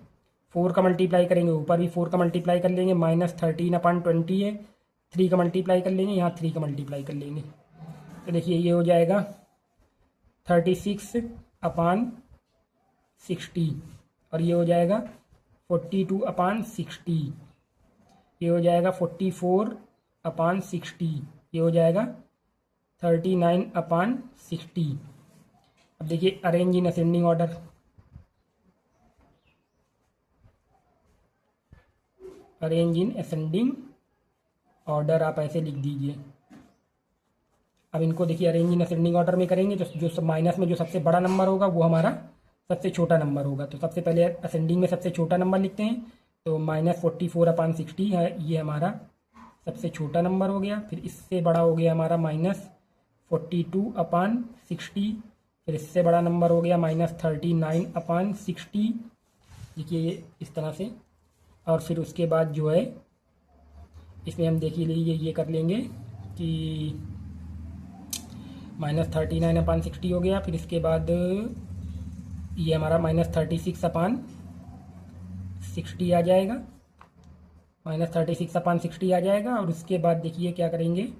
4 का मल्टीप्लाई करेंगे, ऊपर भी 4 का मल्टीप्लाई कर लेंगे। -13/20 है, 3 का मल्टीप्लाई कर लेंगे, यहाँ 3 का मल्टीप्लाई कर लेंगे। तो देखिए ये हो जाएगा 36/60, और ये हो जाएगा 42/60, ये हो जाएगा 44/60, ये हो जाएगा 39/60। अब देखिए arrange in ascending order, arrange in ascending order आप ऐसे लिख दीजिए। अब इनको देखिए अरेंज इन असेंडिंग ऑर्डर में करेंगे, तो जो सब माइनस में जो सबसे बड़ा नंबर होगा वो हमारा सबसे छोटा नंबर होगा। तो सबसे पहले असेंडिंग में सबसे छोटा नंबर लिखते हैं, तो -44/60 है, ये हमारा सबसे छोटा नंबर हो गया। फिर इससे बड़ा हो गया हमारा -42/60, फिर इससे बड़ा नंबर हो गया -39/60, देखिए इस तरह से। और फिर उसके बाद जो है इसमें हम देखिए लीजिए ये कर लेंगे कि -39/60 हो गया। फिर इसके बाद ये हमारा -36/60 आ जाएगा, -36/60 आ जाएगा। और उसके बाद देखिए क्या करेंगे,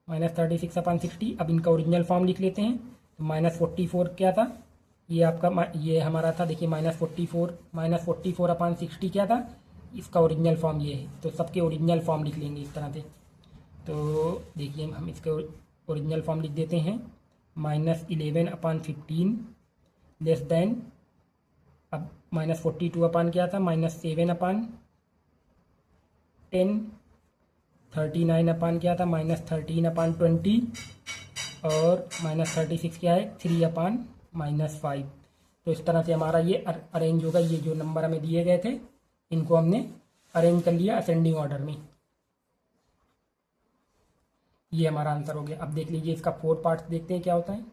-36/60, अब इनका ओरिजिनल फॉर्म लिख लेते हैं। तो -44 क्या था, ये आपका ये हमारा था, देखिए -44/60 क्या था, इसका ओरिजिनल फॉर्म ये है। तो सबके ओरिजिनल फॉर्म लिख लेंगे इस तरह से। तो देखिए हम इसके ओरिजिनल फॉर्म लिख देते हैं, -11/15 लेस देन, अब -42 क्या था, -7/10, 39 क्या था, -13/20, और -36 क्या है, 3/-5। तो इस तरह से हमारा ये अरेंज होगा। ये जो नंबर हमें दिए गए थे इनको हमने अरेंज कर लिया असेंडिंग ऑर्डर में, ये हमारा आंसर हो गया। अब देख लीजिए इसका फोर्थ पार्ट देखते हैं क्या होता है।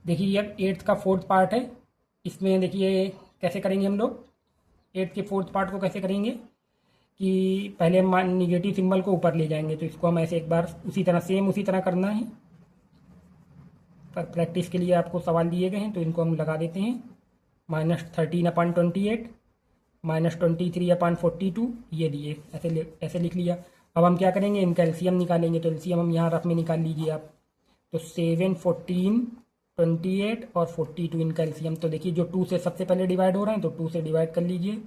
देखिए ये 8th का फोर्थ पार्ट है, इसमें देखिए कैसे करेंगे हम लोग। 8th के फोर्थ पार्ट को कैसे करेंगे कि पहले हम निगेटिव सिंबल को ऊपर ले जाएंगे, तो इसको हम ऐसे एक बार उसी तरह करना है। पर प्रैक्टिस के लिए आपको सवाल दिए गए हैं, तो इनको हम लगा देते हैं। -13/28, -23/42, ये दिए, ऐसे लिख लिया। अब हम क्या करेंगे, इनका एलसीएम निकालेंगे। तो एलसीएम हम यहाँ रफ में निकाल लीजिए आप। तो 7, 14, 28 और 42 इनका एलसीएम। तो देखिए जो 2 से सबसे पहले डिवाइड हो रहे हैं, तो 2 से डिवाइड कर लीजिए,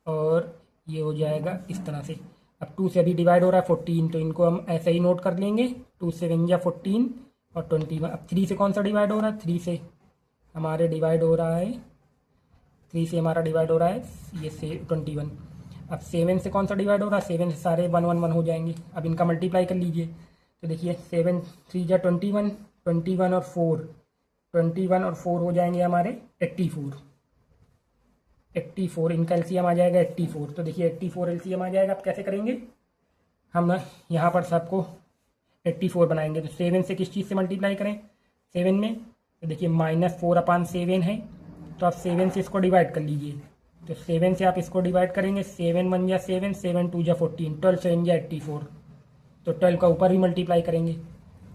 और ये हो जाएगा इस तरह से। अब 2 से अभी डिवाइड हो रहा है 14, तो इनको हम ऐसे ही नोट कर लेंगे, 2 7 या 14 और 21। अब 3 से कौन सा डिवाइड हो रहा है, 3 से हमारे डिवाइड हो रहा है, 3 से हमारा डिवाइड हो रहा है ये से 21। अब 7 से कौन सा डिवाइड हो रहा है, 7 से सारे 1 1 1 हो जाएंगे। अब इनका मल्टीप्लाई कर लीजिए। तो देखिए 7 3 या 21, 21 और 4, 21 और 4 हो जाएंगे हमारे 84। 84 इनका एलसीएम आ जाएगा 84। तो देखिए 84 एलसीएम आ जाएगा। अब कैसे करेंगे, हम यहाँ पर सबको 84 बनाएंगे। तो 7 से किस चीज़ से मल्टीप्लाई करें, 7 में, तो देखिए -4/7 है, तो आप 7 से इसको डिवाइड कर लीजिए। तो 7 से आप इसको डिवाइड करेंगे, 7 1 या 7, 7 2 या 14, 12 7 या 84, तो 12 का ऊपर भी मल्टीप्लाई करेंगे।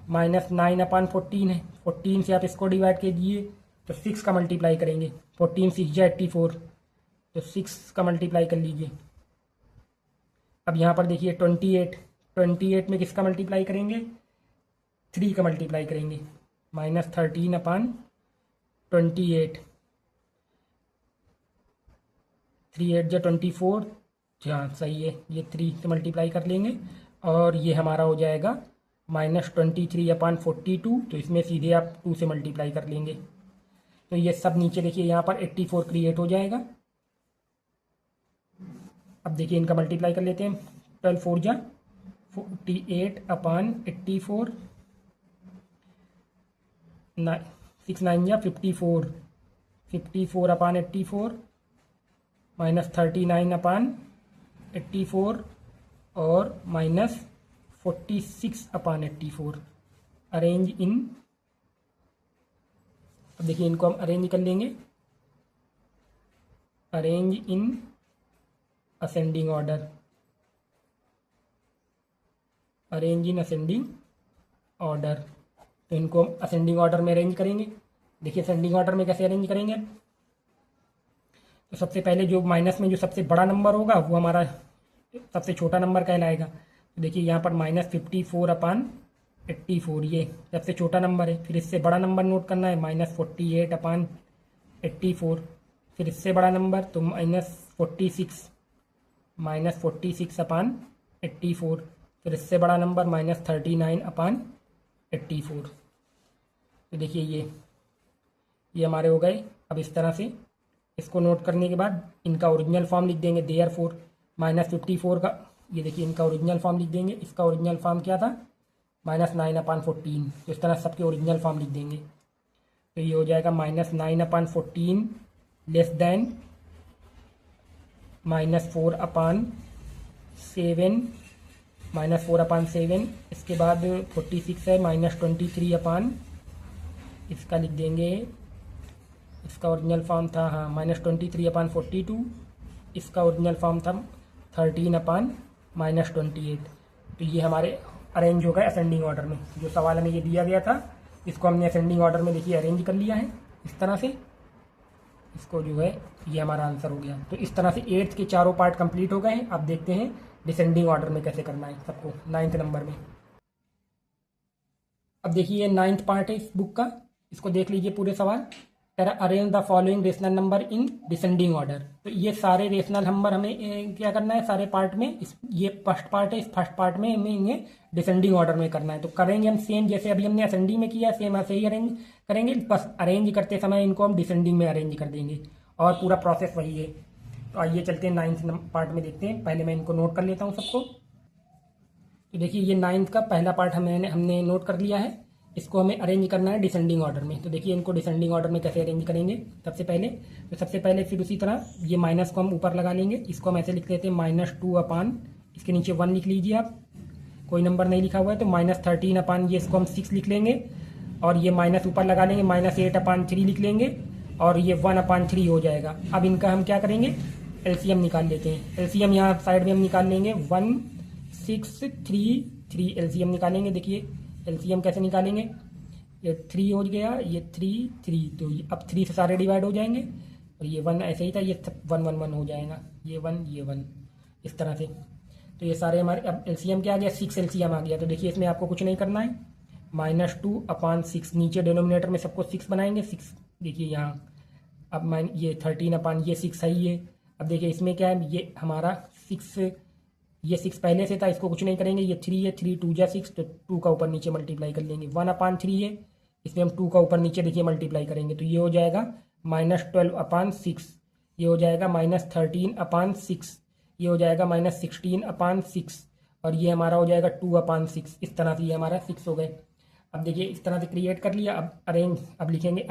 -9/14 है, 14 से आप इसको डिवाइड कीजिए, तो 6 का मल्टीप्लाई करेंगे, 14 6 या 84, तो 6 का मल्टीप्लाई कर लीजिए। अब यहाँ पर देखिए 28 में किसका मल्टीप्लाई करेंगे, 3 का मल्टीप्लाई करेंगे, -13/28, 3 8 या 24, हाँ सही है, ये 3 से मल्टीप्लाई कर लेंगे और ये हमारा हो जाएगा -23/42, तो इसमें सीधे आप 2 से मल्टीप्लाई कर लेंगे, तो ये सब नीचे देखिए यहाँ पर 84 क्रिएट हो जाएगा। अब देखिए इनका मल्टीप्लाई कर लेते हैं, 12 4 जा 48/84, 6 9 जा 54, 54/84, -39/84 और -46/84, अरेंज इन। अब देखिए इनको हम अरेंज कर लेंगे, arrange in ascending order, arrange in ascending order, तो इनको हम असेंडिंग ऑर्डर में अरेंज करेंगे। देखिए असेंडिंग ऑर्डर में कैसे अरेंज करेंगे, तो सबसे पहले जो माइनस में जो सबसे बड़ा नंबर होगा वो हमारा सबसे छोटा नंबर कहलाएगा। तो देखिए यहाँ पर -54/84, ये सबसे छोटा नंबर है। फिर इससे बड़ा नंबर नोट करना है, -48/84, फिर इससे बड़ा नंबर तो -46/84, फिर इससे बड़ा नंबर -39/84। तो देखिए ये हमारे हो गए। अब इस तरह से इसको नोट करने के बाद इनका ओरिजिनल फॉर्म लिख देंगे, देयरफॉर -54 का, ये देखिए इनका ओरिजिनल फॉर्म लिख देंगे। इसका ओरिजिनल फॉर्म क्या था, -9/14, तो इस तरह सबके ओरिजिनल फॉर्म लिख देंगे। तो ये हो जाएगा -9/14 लेस देन -4/7, इसके बाद 46 है, -23 इसका लिख देंगे, इसका ओरिजिनल फॉर्म था हाँ -23/42, इसका ओरिजिनल फॉर्म था 13/-28। तो ये हमारे अरेंज हो गए असेंडिंग ऑर्डर में। जो सवाल हमें ये दिया गया था इसको हमने असेंडिंग ऑर्डर में देखिए अरेंज कर लिया है इस तरह से, इसको जो है ये हमारा आंसर हो गया। तो इस तरह से 8th के चारों पार्ट कंप्लीट हो गए हैं। अब देखते हैं डिसेंडिंग ऑर्डर में कैसे करना है सबको 9th नंबर में। अब देखिए 9th पार्ट है इस बुक का, इसको देख लीजिए पूरे सवाल। Arrange the following rational number in descending order. तो ये सारे रेशनल नंबर हमें क्या करना है सारे पार्ट में, ये फर्स्ट पार्ट है, इस फर्स्ट पार्ट में हमें इन्हें डिसेंडिंग ऑर्डर में करना है। तो करेंगे हम सेम जैसे अभी हमने असेंडिंग में किया, सेम ऐसे ही अरेंज करेंगे, बस अरेंज करते समय इनको हम डिसेंडिंग में अरेंज कर देंगे और पूरा प्रोसेस वही है। तो आइए चलते हैं 9th पार्ट में देखते हैं। पहले मैं इनको नोट कर लेता हूँ सबको। तो देखिए ये 9th का पहला पार्ट हमने नोट कर लिया है, इसको हमें अरेंज करना है डिसेंडिंग ऑर्डर में। तो देखिए इनको डिसेंडिंग ऑर्डर में कैसे अरेंज करेंगे। सबसे पहले फिर उसी तरह ये माइनस को हम ऊपर लगा लेंगे, इसको हम ऐसे लिख लेते हैं -2 इसके नीचे 1 लिख लीजिए आप, कोई नंबर नहीं लिखा हुआ है, तो -13 ये इसको हम 6 लिख लेंगे और ये माइनस ऊपर लगा लेंगे, -8/3 लिख लेंगे और ये 1/3 हो जाएगा। अब इनका हम क्या करेंगे, एलसीएम निकाल लेते हैं। एलसीएम यहाँ साइड में हम निकाल लेंगे, 1 6 3 3 एलसीएम निकालेंगे। देखिए एलसीएम कैसे निकालेंगे, ये 3 हो गया, ये 3 3, तो अब 3 से सारे डिवाइड हो जाएंगे और ये 1 ऐसे ही था, ये 1 1 1 हो जाएगा, ये 1 इस तरह से। तो ये सारे हमारे, अब एलसीएम क्या आ गया, 6 एलसीएम आ गया। तो देखिए इसमें आपको कुछ नहीं करना है, -2/6 नीचे डिनोमिनेटर में सबको 6 बनाएंगे, 6 देखिए यहाँ। अब ये 13 ये 6 है ये। अब देखिए इसमें क्या है, ये हमारा 6, ये 6 पहले से था, इसको कुछ नहीं करेंगे, ये 3 है, 3 2 जा 6, तो 2 का ऊपर नीचे मल्टीप्लाई कर लेंगे। 1/3 है, इसमें हम 2 का ऊपर नीचे देखिए मल्टीप्लाई करेंगे, तो ये हो जाएगा -12/6, ये हो जाएगा -13/6, ये हो जाएगा -16/6 और ये हमारा हो जाएगा 2/6। इस तरह से ये हमारा 6 हो गए। अब देखिए इस तरह से क्रिएट कर लिया। अब लिखेंगे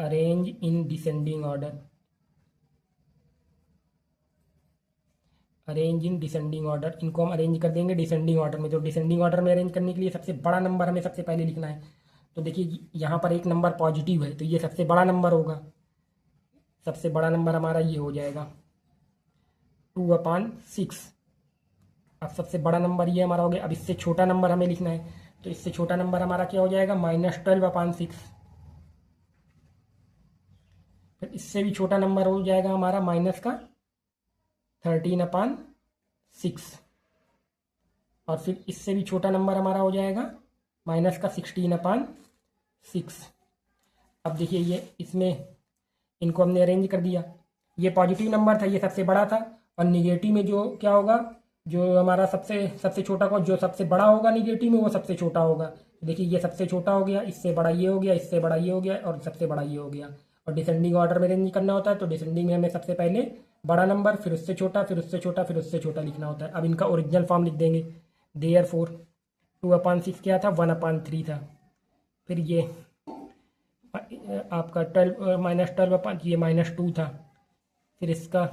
arrange in descending order. Arrange in descending order, इनको हम अरेंज कर देंगे डिसेंडिंग ऑर्डर में। तो डिसेंडिंग ऑर्डर में अरेंज करने के लिए सबसे बड़ा नंबर हमें सबसे पहले लिखना है। तो देखिए यहाँ पर एक नंबर पॉजिटिव है तो ये सबसे बड़ा नंबर होगा, सबसे बड़ा नंबर हमारा ये हो जाएगा 2/6। अब सबसे बड़ा नंबर ये हमारा हो गया। अब इससे छोटा नंबर हमें लिखना है, तो इससे छोटा नंबर हमारा क्या हो जाएगा -12/6। फिर इससे भी छोटा नंबर हो जाएगा हमारा -13/6। और फिर इससे भी छोटा नंबर हमारा हो जाएगा -16/6। अब देखिए ये इसमें इनको हमने अरेंज कर दिया। ये पॉजिटिव नंबर था, ये सबसे बड़ा था, और निगेटिव में जो क्या होगा, जो हमारा सबसे सबसे छोटा को जो सबसे बड़ा होगा निगेटिव में वो सबसे छोटा होगा। देखिए ये सबसे छोटा हो गया, इससे बड़ा ये हो गया, इससे बड़ा ये हो गया, और सबसे बड़ा ये हो गया। और डिसेंडिंग ऑर्डर में अरेंज करना होता है तो डिसेंडिंग में हमें सबसे पहले बड़ा नंबर, फिर उससे छोटा, फिर उससे छोटा, फिर उससे छोटा लिखना होता है। अब इनका ओरिजिनल फॉर्म लिख देंगे। देयरफॉर 2/6 क्या था, 1/3 था। फिर ये आपका 12 -12 ये -2 था। फिर इसका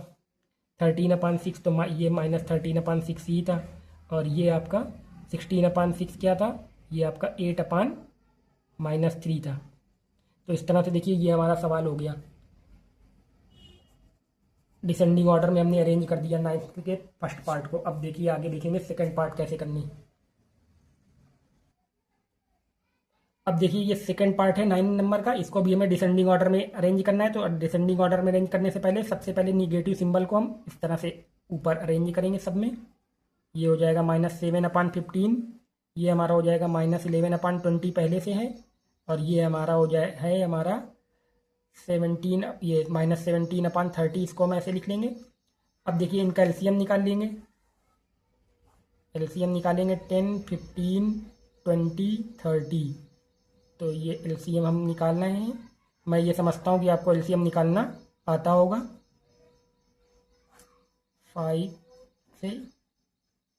13/6 तो ये -13/6 ही था। और ये आपका 16/6 क्या था, ये आपका 8/-3 था। तो इस तरह से देखिए ये हमारा सवाल हो गया। डिसेंडिंग ऑर्डर में हमने अरेंज कर दिया 9th के फर्स्ट पार्ट को। अब देखिए आगे देखेंगे सेकंड पार्ट कैसे करनी। अब देखिए ये सेकंड पार्ट है 9 नंबर का, इसको भी हमें डिसेंडिंग ऑर्डर में अरेंज करना है। तो डिसेंडिंग ऑर्डर में अरेंज करने से पहले सबसे पहले निगेटिव सिंबल को हम इस तरह से ऊपर अरेंज करेंगे सब में। ये हो जाएगा -7/15, ये हमारा हो जाएगा -11/20 पहले से है, और ये हमारा हो जाए है हमारा 17, ये -17/30, इसको हम ऐसे लिख लेंगे। अब देखिए इनका एलसीएम निकाल लेंगे। एलसीएम निकालेंगे 10, 15, 20, 30। तो ये एलसीएम हम निकालना है। मैं ये समझता हूँ कि आपको एलसीएम निकालना आता होगा। 5 से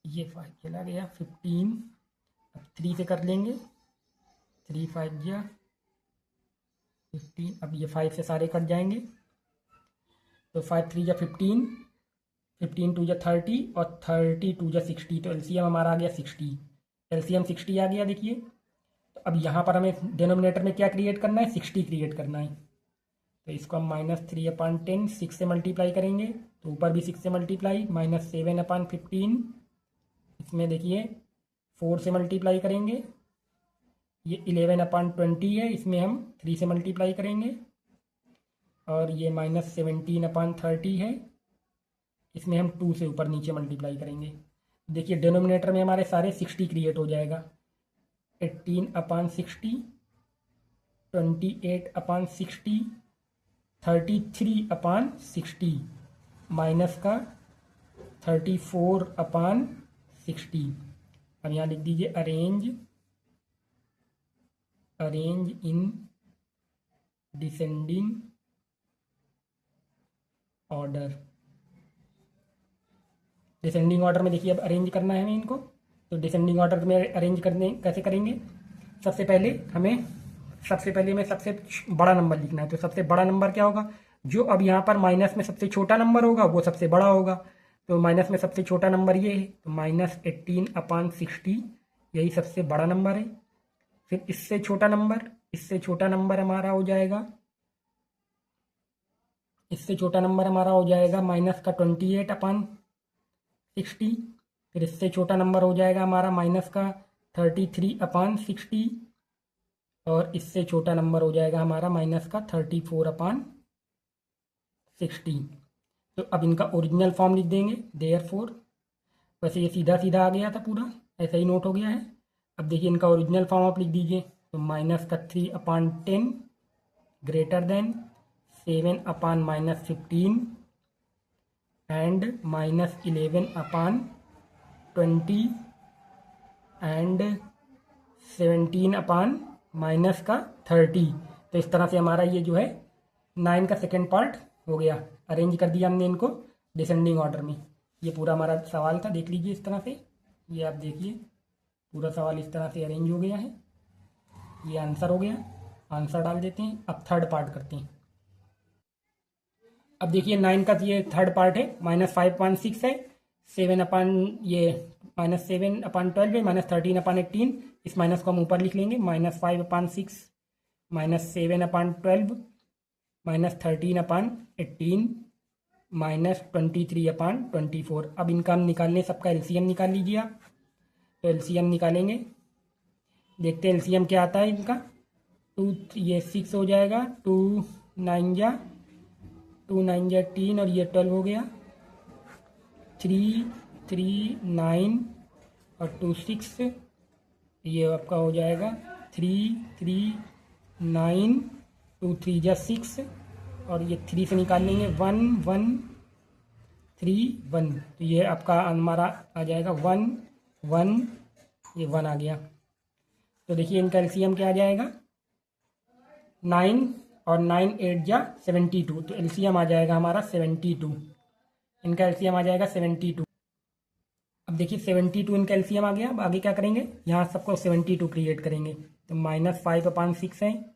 ये 5 चला गया, 15, अब 3 से कर लेंगे, 3 5 जा 15। अब ये 5 से सारे कट जाएंगे, तो 5 3 जा 15, 15 2 जा 30, और 30 2 जा 60। तो एलसीएम हमारा आ गया 60। एलसीएम 60 आ गया। देखिए तो अब यहाँ पर हमें डिनोमिनेटर में क्या क्रिएट करना है, 60 क्रिएट करना है। तो इसको हम -3/10 6 से मल्टीप्लाई करेंगे, तो ऊपर भी 6 से मल्टीप्लाई, -7/15 इसमें देखिए 4 से मल्टीप्लाई करेंगे। ये 11/20 है, इसमें हम 3 से मल्टीप्लाई करेंगे। और ये -17/30 है, इसमें हम 2 से ऊपर नीचे मल्टीप्लाई करेंगे। देखिए डिनोमिनेटर में हमारे सारे 60 क्रिएट हो जाएगा। 18/60, 28/60, 33/60, माइनस का 34/60। अब यहाँ लिख दीजिए arrange in descending order. Descending order में देखिए अब अरेंज करना है हमें इनको। तो डिसेंडिंग ऑर्डर में अरेंज करने कैसे करेंगे, सबसे पहले हमें सबसे बड़ा नंबर लिखना है। तो सबसे बड़ा नंबर क्या होगा, जो अब यहाँ पर माइनस में सबसे छोटा नंबर होगा वो सबसे बड़ा होगा। तो माइनस में सबसे छोटा नंबर ये है, तो -18/60 यही सबसे बड़ा नंबर है। फिर इससे छोटा नंबर हमारा हो जाएगा, इससे छोटा नंबर हमारा हो जाएगा -28/60। फिर इससे छोटा नंबर हो जाएगा हमारा -33/60, और इससे छोटा नंबर हो जाएगा हमारा -34/60। तो अब इनका ओरिजिनल फॉर्म लिख देंगे देयरफॉर। वैसे ये सीधा सीधा आ गया था पूरा, ऐसा ही नोट हो गया है। अब देखिए इनका ओरिजिनल फॉर्म आप लिख दीजिए। तो -3/10 ग्रेटर देन 7/-15 एंड -11/20 एंड 17/-30। तो इस तरह से हमारा ये जो है 9 का सेकेंड पार्ट हो गया। अरेंज कर दिया हमने इनको डिसेंडिंग ऑर्डर में। ये पूरा हमारा सवाल था, देख लीजिए इस तरह से। ये आप देखिए पूरा सवाल इस तरह से अरेंज हो गया है। ये आंसर हो गया, आंसर डाल देते हैं। अब थर्ड पार्ट करते हैं। अब देखिए 9 का ये थर्ड पार्ट है, -5/6 है, 7 अपान ये -7/12 है, -13/18, इस माइनस को हम ऊपर लिख लेंगे, -5/6 -7/12 -13/18 -23/24। अब इनका हम निकाल लें, सबका एलसीएम निकाल लीजिए आप। तो एलसीएम निकालेंगे, देखते हैं एलसीएम क्या आता है इनका। 6 हो जाएगा, 2 9 जा 3 और ये 12 हो गया, 3 3 9 और 2 6, ये आपका हो जाएगा 3 3 9 2 3 जा 6 और ये 3 से निकाल लेंगे 1 1 3 1, तो ये आपका हमारा आ जाएगा 1 1, ये 1 आ गया। तो देखिए इनका एलसीएम क्या आ जाएगा, 9 और 9 8 जा 72, तो एलसीएम आ जाएगा हमारा 72, इनका एलसीएम आ जाएगा 72। अब देखिए 72 इनका एलसीएम आ गया। अब आगे क्या करेंगे, यहाँ सबको 72 क्रिएट करेंगे, तो -5/6 है,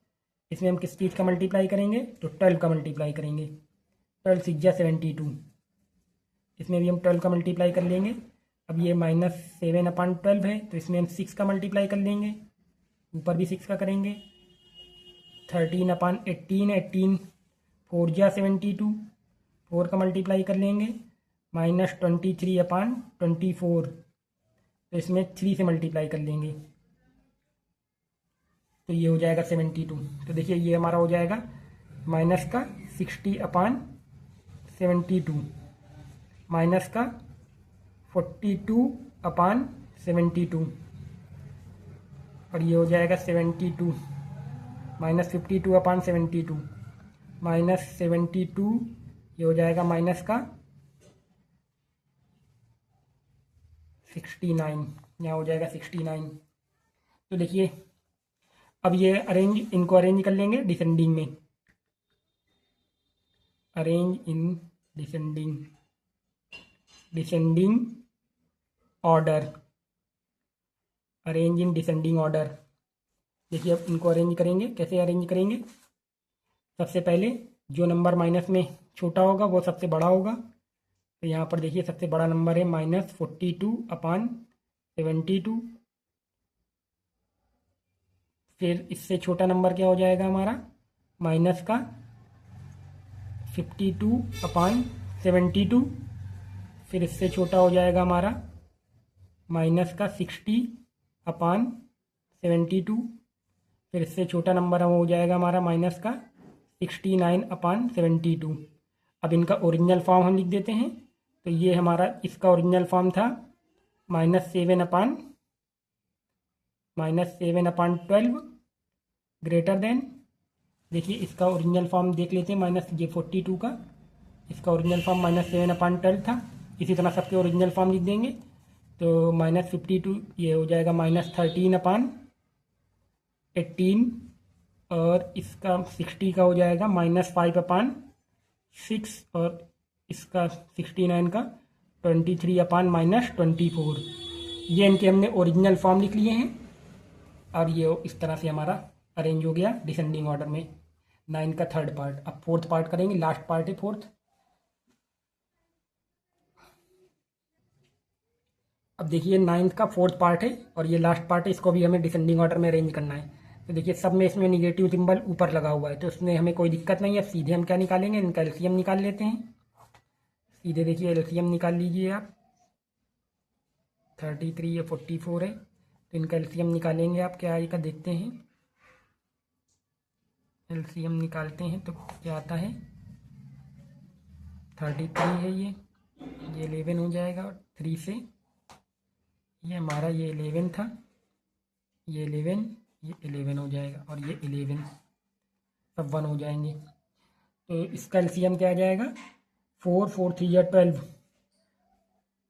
इसमें हम किस चीज़ का मल्टीप्लाई करेंगे, तो 12 का मल्टीप्लाई करेंगे, 12 6 जा 72, इसमें भी हम 12 का मल्टीप्लाई कर लेंगे। अब ये -7/12 है, तो इसमें हम 6 का मल्टीप्लाई कर लेंगे, ऊपर भी 6 का करेंगे। 13/18 है, 18 4 जा 72, 4 का मल्टीप्लाई कर लेंगे, -23/24, तो इसमें 3 से मल्टीप्लाई कर लेंगे, तो ये हो जाएगा 72। तो देखिए ये हमारा हो जाएगा माइनस का 60/72 माइनस का 42/72 और ये हो जाएगा 72 -52/72 -72, ये हो जाएगा माइनस का 69, यहाँ हो जाएगा 69। तो देखिए अब ये इनको अरेंज कर लेंगे डिसेंडिंग में, arrange in descending order, arrange in descending order. देखिए अब इनको अरेंज करेंगे, कैसे अरेंज करेंगे, सबसे पहले जो नंबर माइनस में छोटा होगा वो सबसे बड़ा होगा, तो यहाँ पर देखिए सबसे बड़ा नंबर है -42/72, फिर इससे छोटा नंबर क्या हो जाएगा हमारा, माइनस का 52/72, फिर इससे छोटा हो जाएगा हमारा माइनस का 60/72, फिर इससे छोटा नंबर हो जाएगा हमारा माइनस का 69/72। अब इनका ओरिजिनल फॉर्म हम लिख देते हैं, तो ये हमारा इसका ओरिजिनल फॉर्म था -7/12 ग्रेटर देन, देखिए इसका ओरिजिनल फॉर्म देख लेते हैं, -42 का इसका ओरिजिनल फॉर्म -7/12 था, इसी तरह सबके ओरिजिनल फॉर्म लिख देंगे। तो -52 ये हो जाएगा -13/18 और इसका 60 का हो जाएगा -5/6 और इसका 69 का 23/-24। ये इनके हमने ओरिजिनल फॉर्म लिख लिए हैं और ये इस तरह से हमारा अरेंज हो गया डिसेंडिंग ऑर्डर में 9 का थर्ड पार्ट। अब फोर्थ पार्ट करेंगे, लास्ट पार्ट है फोर्थ। अब देखिए 9th का फोर्थ पार्ट है और ये लास्ट पार्ट है, इसको भी हमें डिसेंडिंग ऑर्डर में अरेंज करना है। तो देखिए सब में इसमें निगेटिव सिंबल ऊपर लगा हुआ है, तो इसमें हमें कोई दिक्कत नहीं है। सीधे हम क्या निकालेंगे, इनका एलसीएम निकाल लेते हैं। सीधे देखिए एलसीएम निकाल लीजिए आप, 33 या 44 है, तो इनका एलसीएम निकालेंगे आप, क्या आएगा देखते हैं। एलसीएम निकालते हैं तो क्या आता है, 33 है, ये 11 हो जाएगा, और 3 से ये हमारा ये 11 था, ये 11 हो जाएगा, और ये 11 सब 1 हो जाएंगे। तो इसका एलसीएम क्या आ जाएगा, 4 4 3 या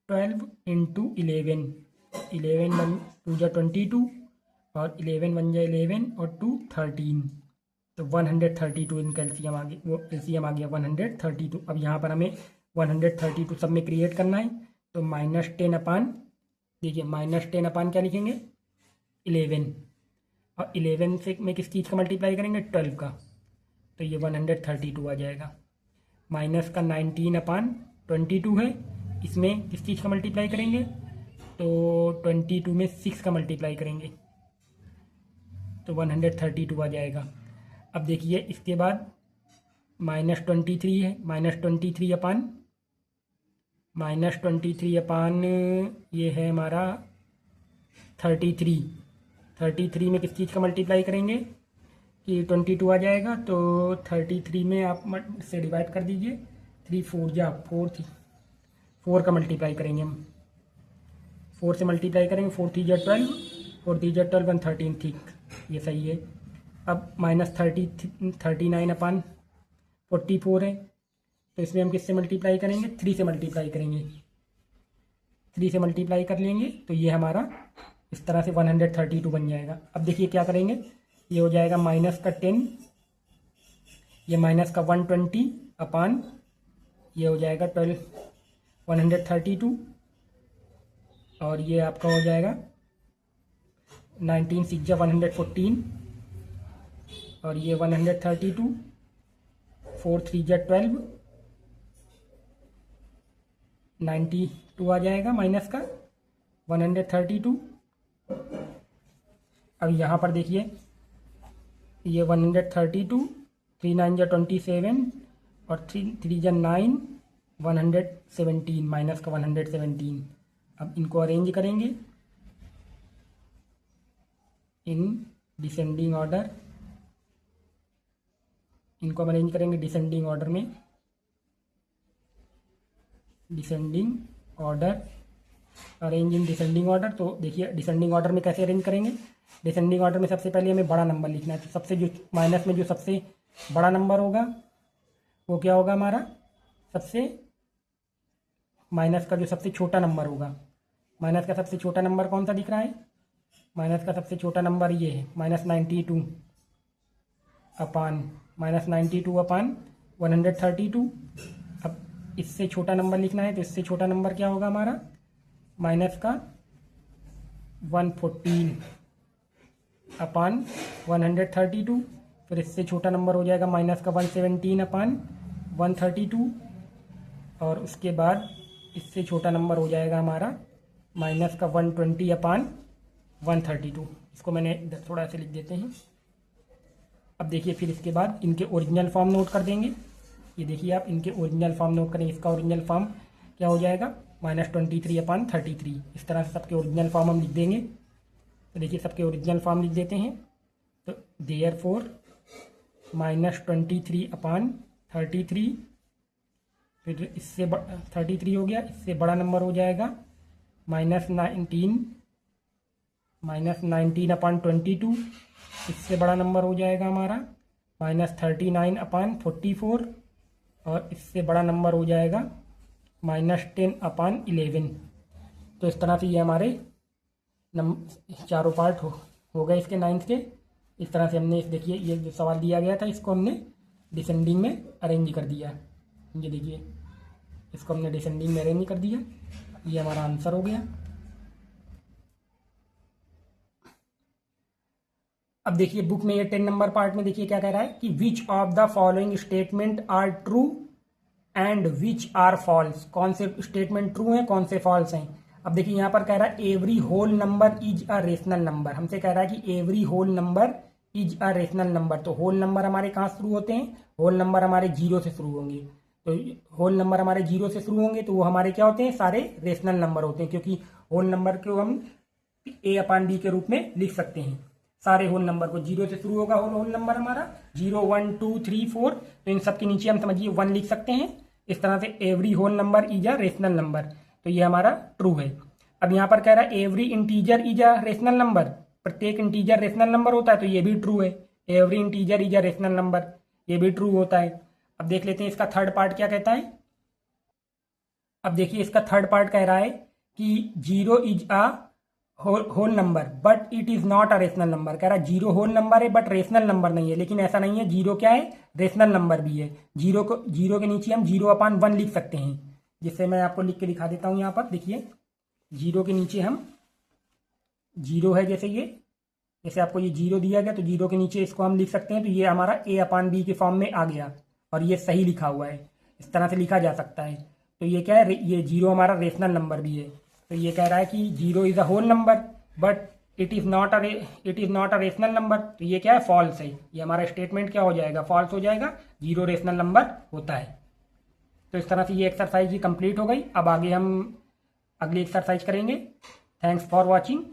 12 इंटू 11, 11 1 2 जा 22 और 11 1 जा 11 और 2 13, तो 132 इनका एलसीएम आ गया, वो एलसीएम आ गया 132। अब यहाँ पर हमें 132 सब में क्रिएट करना है, तो -10 अपान, देखिए -10 अपान क्या लिखेंगे, 11, और 11 से में किस चीज़ का मल्टीप्लाई करेंगे, 12 का, तो ये 132 आ जाएगा। माइनस का 19/22 है, इसमें किस चीज़ का मल्टीप्लाई करेंगे, तो 22 में 6 का मल्टीप्लाई करेंगे तो 132 आ जाएगा। अब देखिए इसके बाद -23 है, -23 अपान ये है हमारा 33 में किस चीज़ का मल्टीप्लाई करेंगे कि 22 आ जाएगा, तो 33 में आप से डिवाइड कर दीजिए, 3 4 जा 4 का मल्टीप्लाई करेंगे हम, 4 से मल्टीप्लाई करेंगे, 4 3 जा 12, 4 3 जा 12 1 13, ठीक, ये सही है। अब -39 अपान 44 है, तो इसमें हम किससे मल्टीप्लाई करेंगे, 3 से मल्टीप्लाई करेंगे, 3 से मल्टीप्लाई कर लेंगे तो ये हमारा इस तरह से 132 बन जाएगा। अब देखिए क्या करेंगे, ये हो जाएगा माइनस का 10, ये माइनस का 120 अपान ये हो जाएगा 12 132, और ये आपका हो जाएगा 19 6 जा 114, और ये 132, 4 3 जा 12, 92 आ जाएगा माइनस का 132। अब यहाँ पर देखिए ये 132, 3 9 जा 27, और 3 जा 9, 117 माइनस का 117। अब इनको अरेंज करेंगे इन डिसेंडिंग ऑर्डर, इनको हम अरेंज करेंगे डिसेंडिंग ऑर्डर में, descending order, arrange in descending order. तो देखिए डिसेंडिंग ऑर्डर में कैसे अरेंज करेंगे, डिसेंडिंग ऑर्डर में सबसे पहले हमें बड़ा नंबर लिखना है, तो सबसे जो माइनस में जो सबसे बड़ा नंबर होगा वो क्या होगा हमारा, सबसे माइनस का जो सबसे छोटा नंबर होगा, माइनस का सबसे छोटा नंबर कौन सा दिख रहा है, माइनस का सबसे छोटा नंबर ये है -92 अपान -92 अपान 132। अब इससे छोटा नंबर लिखना है, तो इससे छोटा नंबर क्या होगा हमारा, माइनस का 114 अपान 132, फिर इससे छोटा नंबर हो जाएगा माइनस का 117 अपान 132, और उसके बाद इससे छोटा नंबर हो जाएगा हमारा माइनस का 120 अपान 132। इसको मैंने इधर थोड़ा ऐसे लिख देते हैं। अब देखिए फिर इसके बाद इनके ओरिजिनल फॉर्म नोट कर देंगे, ये देखिए आप इनके ओरिजिनल फॉर्म नोट करेंगे, इसका ओरिजिनल फॉर्म क्या हो जाएगा, -23 अपान 33, इस तरह से सबके ओरिजिनल फॉर्म हम लिख देंगे। तो देखिए सबके ओरिजिनल फॉर्म लिख देते हैं, तो देयरफॉर -23 अपान 33, फिर इससे 33 हो गया, इससे बड़ा नंबर हो जाएगा -19 अपान 22, इससे बड़ा नंबर हो जाएगा हमारा -39 अपान 44, और इससे बड़ा नंबर हो जाएगा -10 अपान 11। तो इस तरह से ये हमारे चारों पार्ट हो गए इसके 9th के। इस तरह से हमने देखिए ये जो सवाल दिया गया था इसको हमने डिसेंडिंग में अरेंज कर दिया, ये देखिए इसको हमने डिसेंडिंग में अरेंज कर दिया, ये हमारा आंसर हो गया। अब देखिए बुक में ये 10 नंबर पार्ट में देखिए क्या कह रहा है कि which of the following statement are true and which are false, कौन से स्टेटमेंट ट्रू हैं कौन से फॉल्स हैं। अब देखिए यहाँ पर कह रहा है every whole number is a rational number, हमसे कह रहा है कि every whole number is a rational number. तो होल नंबर हमारे कहाँ शुरू होते हैं, होल नंबर हमारे 0 से शुरू होंगे, तो होल नंबर हमारे 0 से शुरू होंगे तो वो हमारे क्या होते हैं, सारे रेशनल नंबर होते हैं, क्योंकि होल नंबर को हम a अपान b के रूप में लिख सकते हैं। सारे होल नंबर को 0 से शुरू होगा होल नंबर हमारा 0 1 2 3 4, तो इन सब के नीचे हम समझिए 1 लिख सकते हैं। इस तरह से every whole number is a rational number, तो ये हमारा ट्रू है। अब यहाँ पर कह रहा है every integer is a rational number, प्रत्येक इंटीजर रेशनल नंबर होता है, तो ये भी ट्रू है, every integer is a rational number, ये भी ट्रू होता है। अब देख लेते हैं इसका थर्ड पार्ट क्या कहता है। अब देखिए इसका थर्ड पार्ट कह रहा है कि 0 is a whole number but it is not a rational number. कह रहा है 0 होल नंबर है बट रेशनल नंबर नहीं है, लेकिन ऐसा नहीं है, 0 क्या है, रेशनल नंबर भी है। 0 के नीचे हम 0 अपान 1 लिख सकते हैं, जिससे मैं आपको लिख के दिखा देता हूं। यहाँ पर देखिए 0 के नीचे हम 0 है, जैसे आपको ये 0 दिया गया तो 0 के नीचे इसको हम लिख सकते हैं, तो ये हमारा a अपान b के फॉर्म में आ गया और ये सही लिखा हुआ है, इस तरह से लिखा जा सकता है। तो ये क्या है, ये जीरो हमारा रेशनल नंबर भी है। तो ये कह रहा है कि zero is a whole number but it is not a rational number. तो ये क्या है, फॉल्स है। ये हमारा स्टेटमेंट क्या हो जाएगा, फॉल्स हो जाएगा, जीरो रेशनल नंबर होता है। तो इस तरह से ये एक्सरसाइज ही कंप्लीट हो गई। अब आगे हम अगली एक्सरसाइज करेंगे। Thanks for watching.